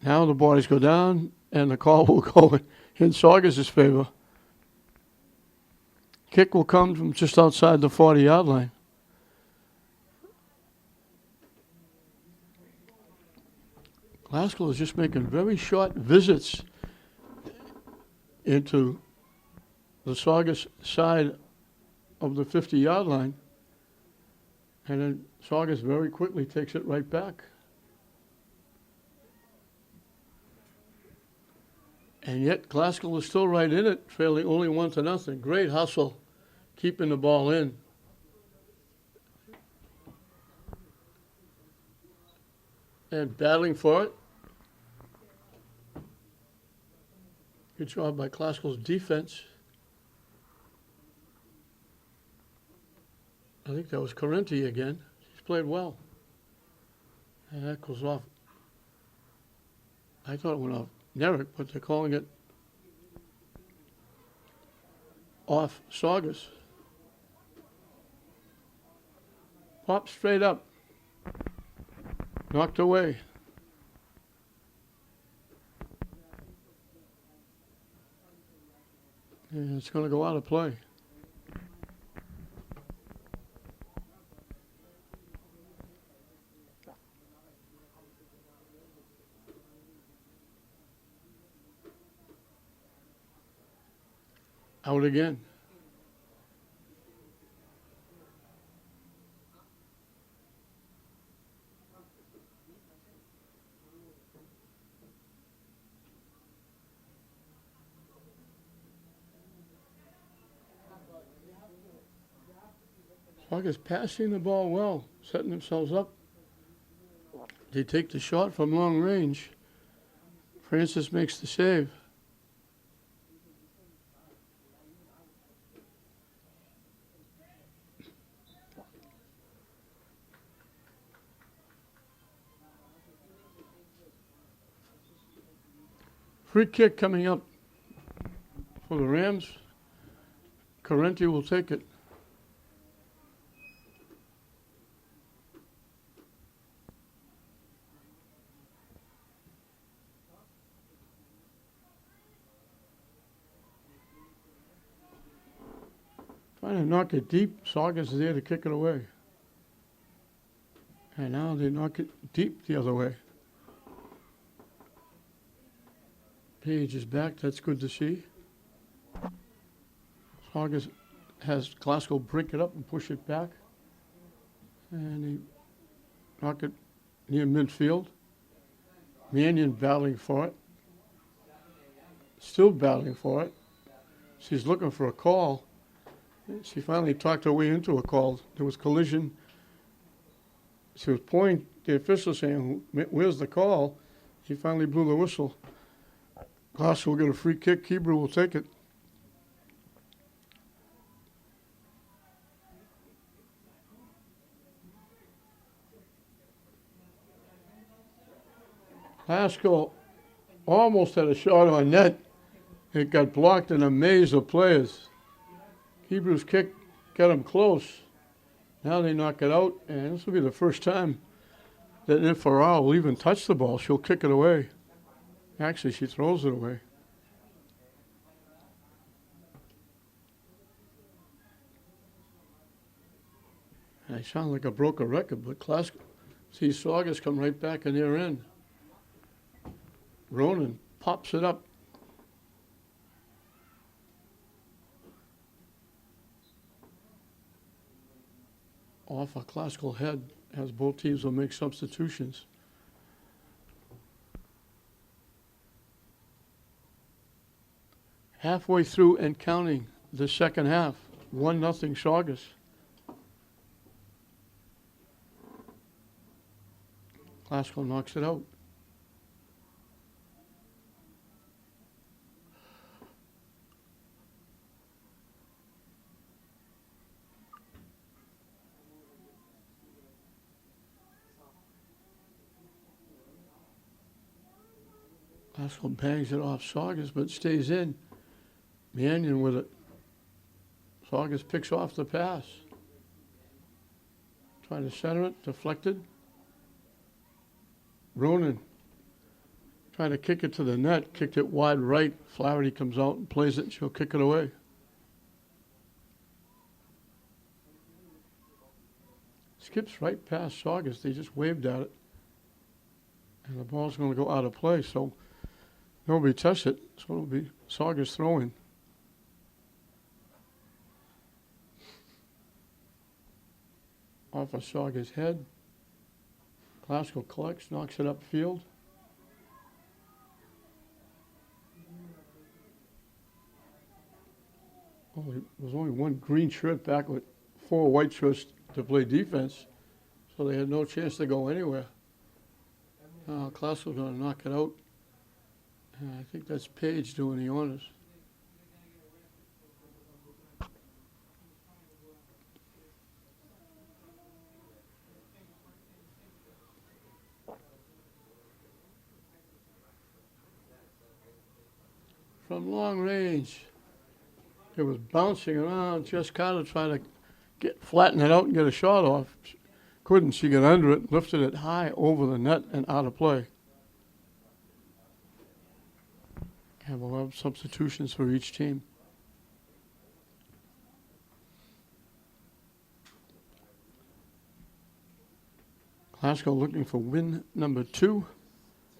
S1: Now the bodies go down, and the call will go in Saugus' favor. Kick will come from just outside the 40-yard line. Classical is just making very short visits into the Saugus side of the 50-yard line, and then Saugus very quickly takes it right back. And yet Classical is still right in it, trailing only 1-0. Great hustle, keeping the ball in. And battling for it. Good job by Classical's defense. I think that was Correnti again. He's played well. And that goes off. I thought it went off Nerrick, but they're calling it off Saugus. Pop straight up. Knocked away. And it's going to go out of play. Out again. Saugus passing the ball well, setting themselves up. They take the shot from long range. Francis makes the save. Free kick coming up for the Rams. Correnti will take it. Trying to knock it deep. Saugus is there to kick it away. And now they knock it deep the other way. Page is back. That's good to see. Saugus has Classical break it up and push it back. And he knock it near midfield. Mannion battling for it. Still battling for it. She's looking for a call. She finally talked her way into a call. There was collision. She was pointing the official saying, "Where's the call?" He finally blew the whistle. Classical will get a free kick. Hebrew will take it. Classical almost had a shot on net. It got blocked in a maze of players. Hebrew's kick got him close. Now they knock it out, and this will be the first time that Inferal will even touch the ball. She'll kick it away. Actually, she throws it away. I sound like a broken record, but Classical see Saugus come right back in their end. Ronan pops it up. Off a Classical head, as both teams will make substitutions. Halfway through and counting the second half, 1-0 Saugus. Classical knocks it out. Classical bangs it off Saugus, but stays in. Mannion with it. Saugus picks off the pass. Trying to center it, deflected. Ronan trying to kick it to the net, kicked it wide right. Flaherty comes out and plays it, and she'll kick it away. Skips right past Saugus. They just waved at it. And the ball's going to go out of play, so nobody touched it. So it'll be Saugus throwing. Off of Saugus' head. Classical collects, knocks it upfield. There was only one green shirt back with 4 white shirts to play defense, so they had no chance to go anywhere. Classical's going to knock it out. And I think that's Page doing the honors. From long range, it was bouncing around. Jess Carter tried to flatten it out and get a shot off. Couldn't. She got under it, lifted it high over the net and out of play. And we'll have substitutions for each team. Classical looking for win number 2.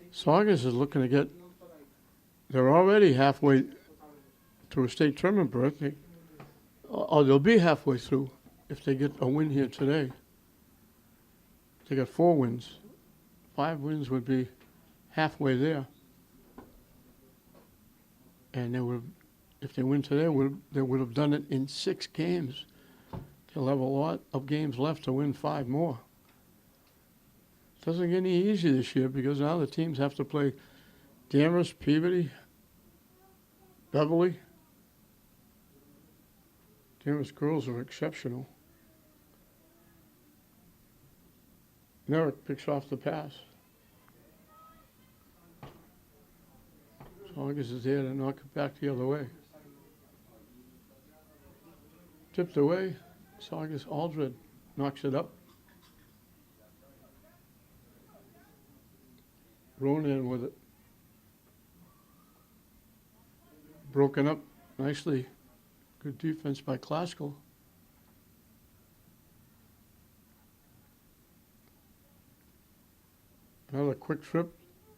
S1: Saugus is looking to get. They're already halfway to a state tournament berth. They'll be halfway through if they get a win here today. They got 4 wins. 5 wins would be halfway there. And they would, if they win today, they would have done it in 6 games. They'll have a lot of games left to win 5 more. Doesn't get any easier this year because now the teams have to play Danvers, Peabody, Beverly. Danvers girls are exceptional. Merrick picks off the pass. Saugus is there to knock it back the other way. Tipped away. Saugus Aldred knocks it up. Ronan with it. Broken up nicely. Good defense by Classical. Another quick trip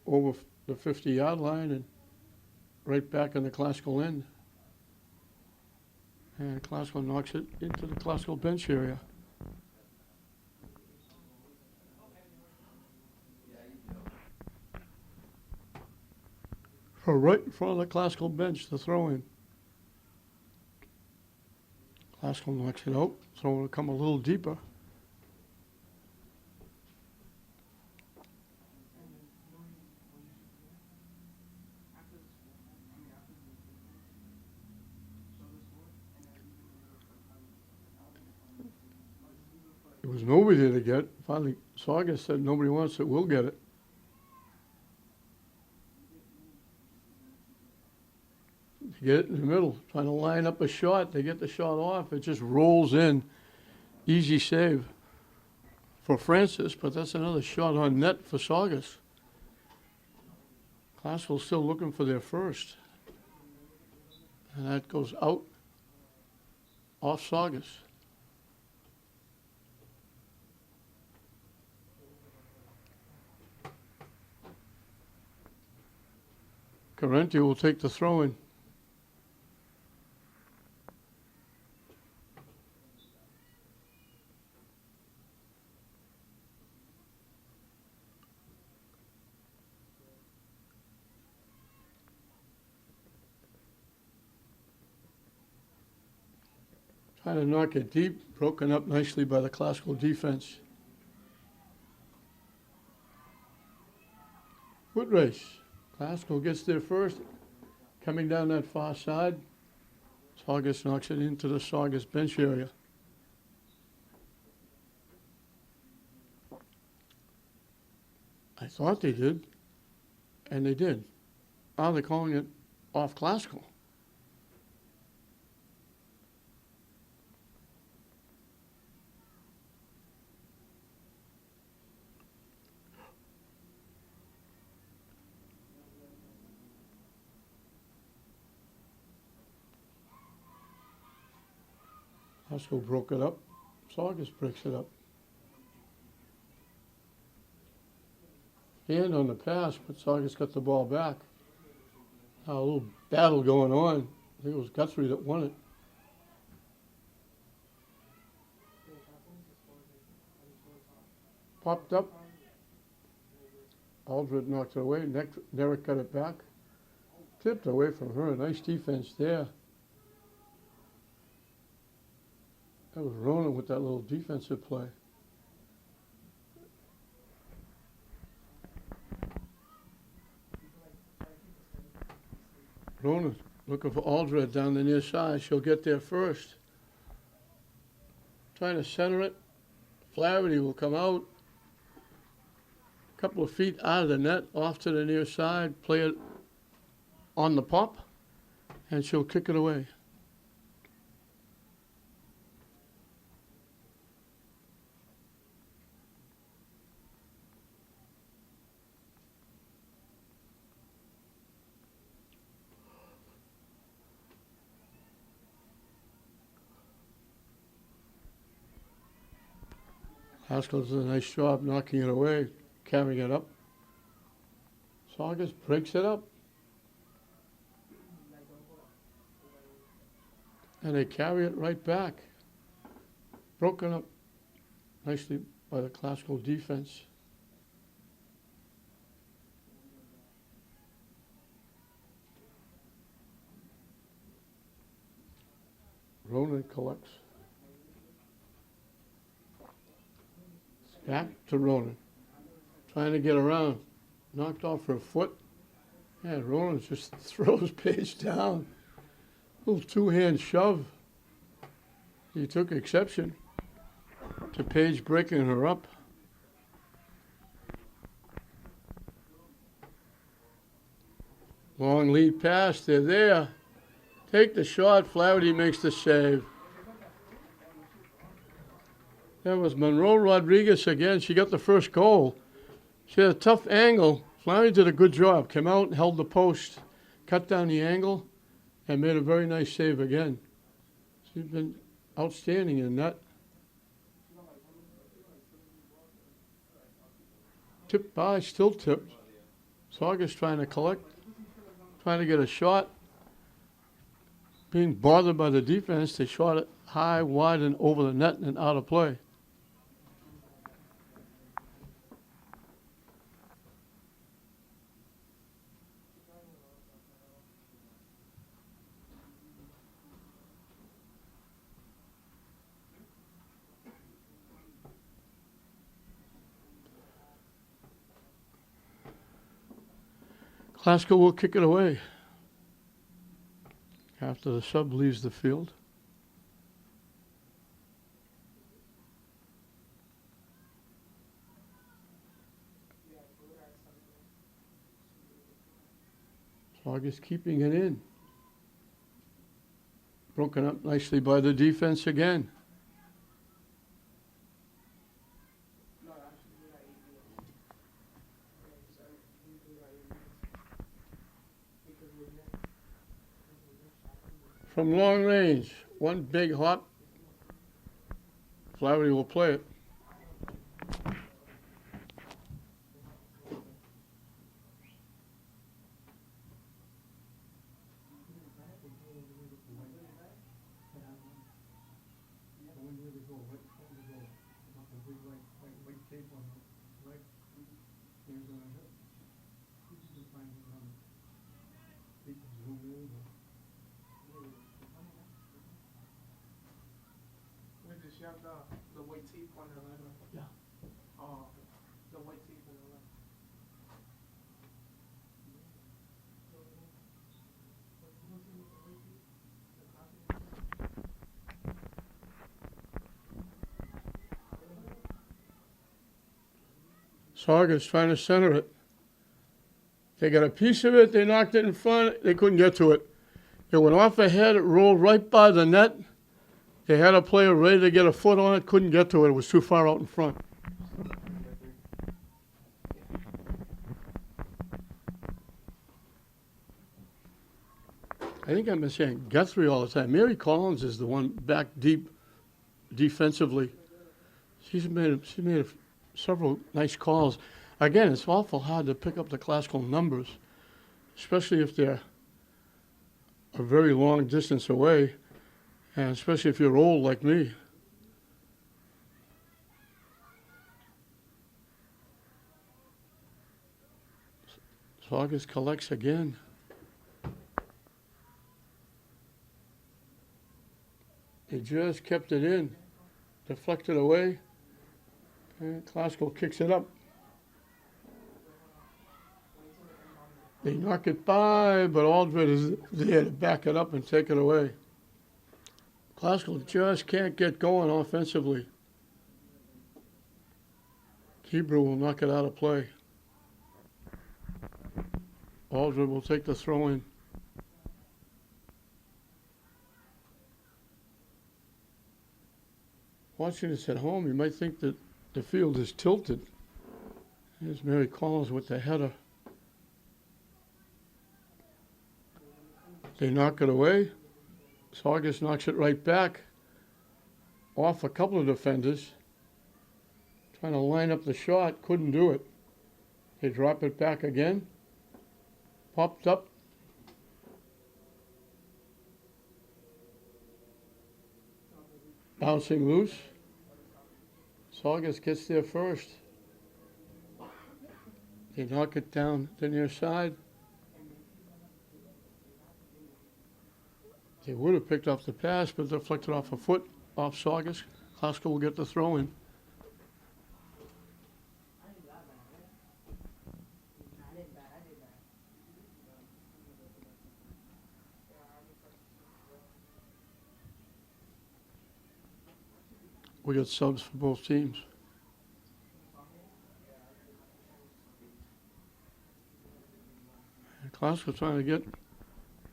S1: over the 50-yard line and right back on the Classical end. And Classical knocks it into the Classical bench area. So right in front of the Classical bench, the throw-in. Classical knocks it out, so it'll come a little deeper. There was nobody there to get. Finally, Saugus said nobody wants it, we'll get it. They get it in the middle, trying to line up a shot. They get the shot off. It just rolls in. Easy save for Francis, but that's another shot on net for Saugus. Classical's still looking for their first. And that goes out off Saugus. Carenti will take the throw-in. Trying to knock it deep, broken up nicely by the Classical defense. Foot race. Classical gets there first, coming down that far side. Saugus knocks it into the Saugus bench area. I thought they did, and they did. Now they're calling it off Classical. Classical broke it up. Saugus breaks it up. hand on the pass, but Saugus got the ball back. Now a little battle going on. I think it was Guthrie that won it. Popped up. Aldred knocked it away. Derek got it back. Tipped away from her. Nice defense there. That was Ronan with that little defensive play. Ronan looking for Aldred down the near side. She'll get there first. Trying to center it. Flaherty will come out. A couple of feet out of the net, off to the near side. Play it on the pop, and she'll kick it away. Haskell does a nice job knocking it away, carrying it up. Saugus breaks it up. And they carry it right back. Broken up nicely by the classical defense. Ronan collects. Back to Ronan. Trying to get around. Knocked off her foot. Yeah, Ronan just throws Paige down. Little two-hand shove. He took exception to Paige breaking her up. Long lead pass. They're there. Take the shot. Flaherty makes the save. That was Monroe Rodriguez again. She got the first goal. She had a tough angle. Flaherty did a good job. Came out and held the post, cut down the angle, and made a very nice save again. She's been outstanding in that. Tipped by, still tipped. Saugus trying to collect, trying to get a shot. Being bothered by the defense, they shot it high, wide, and over the net and out of play. Glasgow will kick it away after the sub leaves the field. Saugus keeping it in. Broken up nicely by the defense again. From long range, one big hop. Flaherty will play it.
S2: She have the white tape on her leg.
S1: Yeah.
S2: Oh, the white tape on her leg.
S1: Saugus trying to center it. They got a piece of it, they knocked it in front, they couldn't get to it. It went off ahead, it rolled right by the net. They had a player ready to get a foot on it, couldn't get to it, it was too far out in front. I think I've been saying Guthrie all the time. Mary Collins is the one back deep defensively. She's made several nice calls. Again, it's awful hard to pick up the classical numbers, especially if they're a very long distance away, and especially if you're old like me. Saugus collects again. He just kept it in, deflected away, and Classical kicks it up. They knock it by, but Aldred is there to back it up and take it away. Classical just can't get going offensively. Hebrew will knock it out of play. Aldred will take the throw in. Watching this at home, you might think that the field is tilted. Here's Mary Collins with the header. They knock it away. Saugus knocks it right back off a couple of defenders. Trying to line up the shot, couldn't do it. They drop it back again. Popped up. Bouncing loose. Saugus gets there first. They knock it down the near side. They would have picked up the pass, but deflected off a foot off Saugus. Classical will get the throw in. We got subs for both teams. And Classical trying to get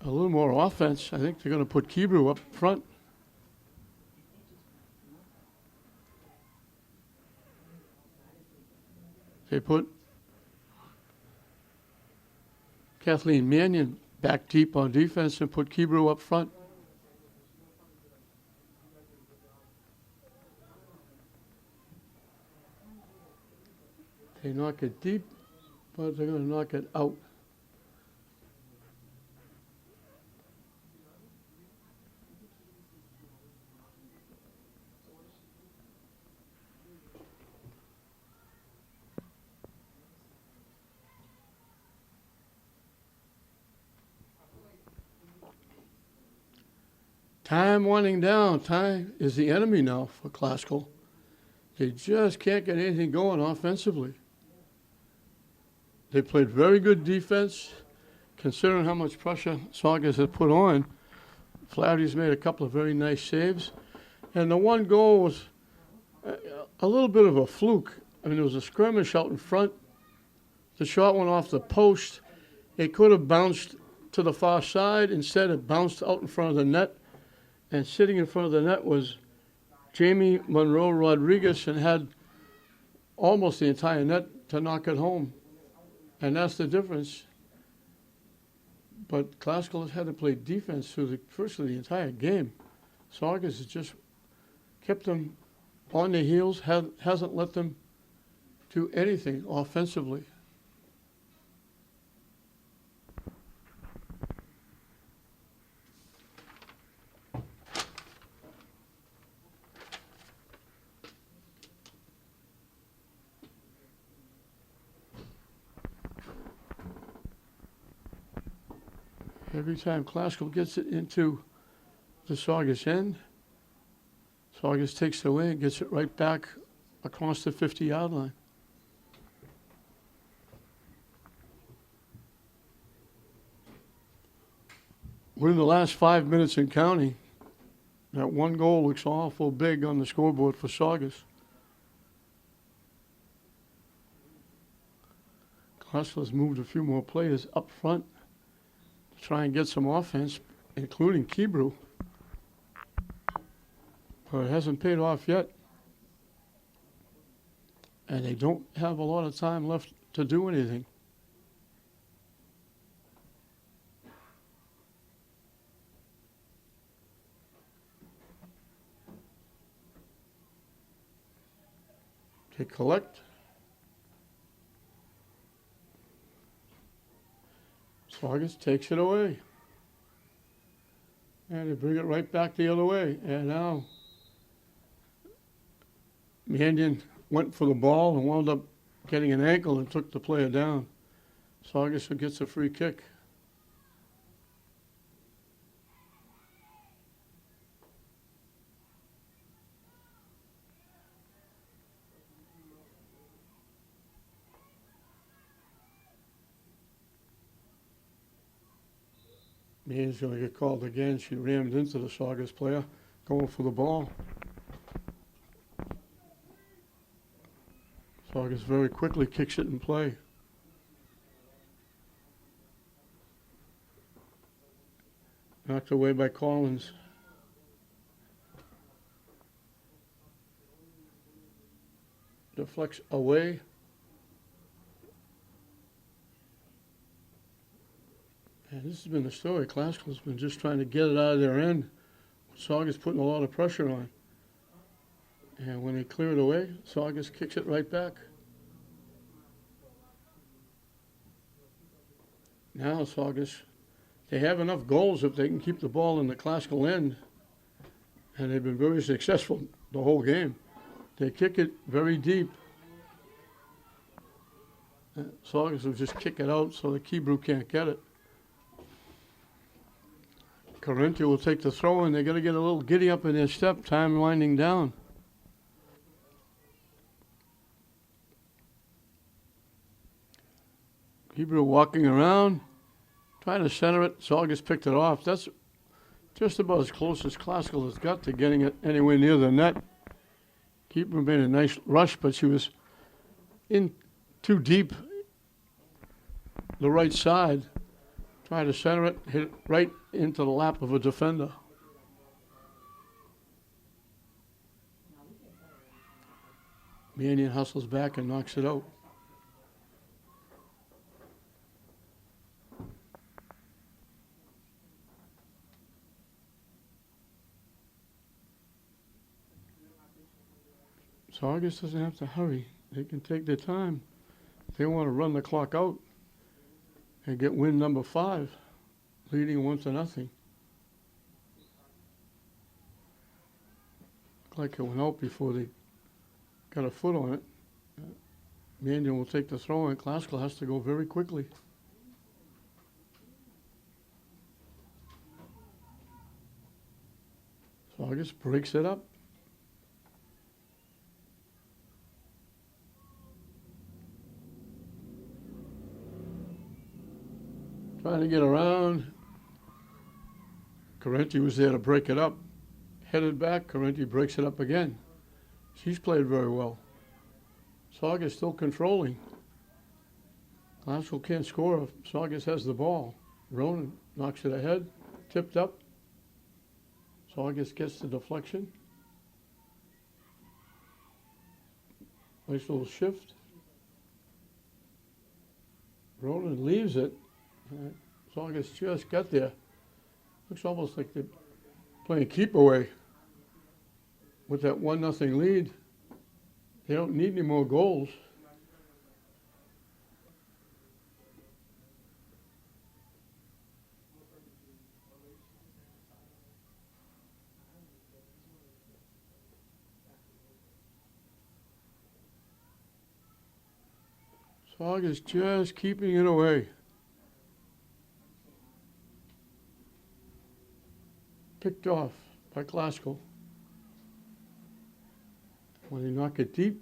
S1: a little more offense. I think they're going to put Kebrew up front. They put Kathleen Mannion back deep on defense and put Kebrew up front. They knock it deep, but they're going to knock it out. Time winding down. Time is the enemy now for Classical. They just can't get anything going offensively. They played very good defense, considering how much pressure Saugus had put on. Flaherty's made a couple of very nice saves. And the one goal was a little bit of a fluke. I mean, there was a skirmish out in front. The shot went off the post. It could have bounced to the far side. Instead, it bounced out in front of the net. And sitting in front of the net was Jamie Monroe Rodriguez and had almost the entire net to knock it home. And that's the difference. But Classical has had to play defense through virtually the entire game. Saugus has just kept them on their heels, hasn't let them do anything offensively. Every time Classical gets it into the Saugus end, Saugus takes it away and gets it right back across the 50-yard line. We're in the last 5 minutes and counting. That one goal looks awful big on the scoreboard for Saugus. Classical has moved a few more players up front to try and get some offense, including Kebrew. But it hasn't paid off yet. And they don't have a lot of time left to do anything. They collect. Saugus takes it away. And they bring it right back the other way. And now Mandian went for the ball and wound up getting an ankle and took the player down. Saugus gets a free kick. Mandian's going to get called again. She rammed into the Saugus player, going for the ball. Saugus very quickly kicks it in play. Knocked away by Collins. Deflects away. And this has been the story. Classical's been just trying to get it out of their end. Saugus putting a lot of pressure on. And when they clear it away, Saugus kicks it right back. Now Saugus, they have enough goals if they can keep the ball in the Classical end. And they've been very successful the whole game. They kick it very deep. Saugus will just kick it out so the Keybrew can't get it. Corinthia will take the throw, and they're going to get a little giddy up in their step, time winding down. Keybrew walking around, trying to center it. Saugus picked it off. That's just about as close as Classical has got to getting it anywhere near the net. Keybrew made a nice rush, but she was in too deep the right side. Tried to center it, hit it right into the lap of a defender. Mandian hustles back and knocks it out. Saugus doesn't have to hurry. They can take their time. They want to run the clock out and get win number 5, leading 1-0. Looked like it went out before they got a foot on it. Mandian will take the throw, and Classical has to go very quickly. Saugus breaks it up. Trying to get around. Corinthia was there to break it up. Headed back, Corinthia breaks it up again. She's played very well. Saugus still controlling. Classical can't score if Saugus has the ball. Ronan knocks it ahead, tipped up. Saugus gets the deflection. Nice little shift. Ronan leaves it. Saugus just got there. Looks almost like they're playing keep away with that 1-0 lead. They don't need any more goals. Saugus just keeping it away. Picked off by Classical. When they knock it deep,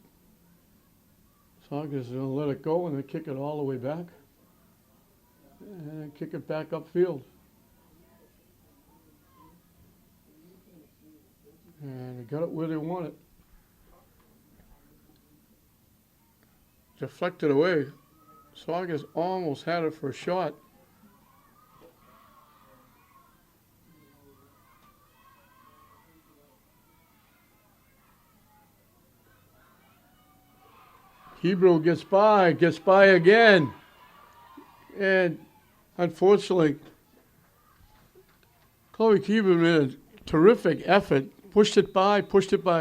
S1: Saugus is going to let it go and then kick it all the way back. And then kick it back upfield. And they got it where they want it. Deflected away. Saugus almost had it for a shot. Keybrew gets by again. And unfortunately, Chloe Keybrew made a terrific effort, pushed it by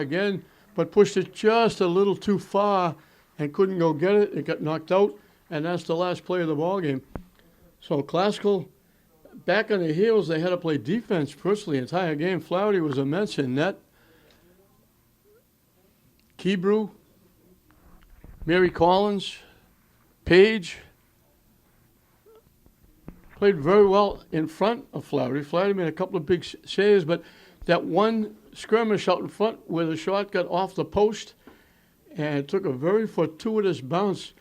S1: again, but pushed it just a little too far and couldn't go get it. It got knocked out, and that's the last play of the ball game. So Classical, back on their heels, they had to play defense virtually the entire game. Flaherty was immense in net. Kebrew, Mary Collins, Page played very well in front of Flaherty. Flaherty made a couple of big saves, but that one skirmish out in front where the shot got off the post and it took a very fortuitous bounce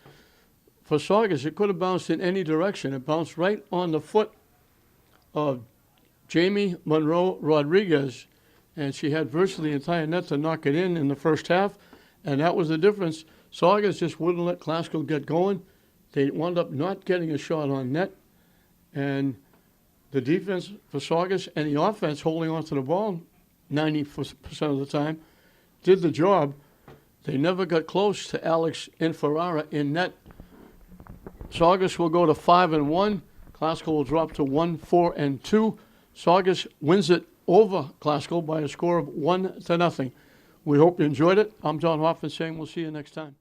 S1: for Saugus. It could have bounced in any direction. It bounced right on the foot of Jamie Monroe Rodriguez, and she had virtually the entire net to knock it in the first half, and that was the difference. Saugus just wouldn't let Classical get going. They wound up not getting a shot on net, and the defense for Saugus and the offense holding onto the ball 90% of the time did the job. They never got close to Alex and Ferrara in net. Saugus will go to 5-1. Classical will drop to 1-4-2. Saugus wins it over Classical by a score of 1-0. We hope you enjoyed it. I'm John Hoffman saying we'll see you next time.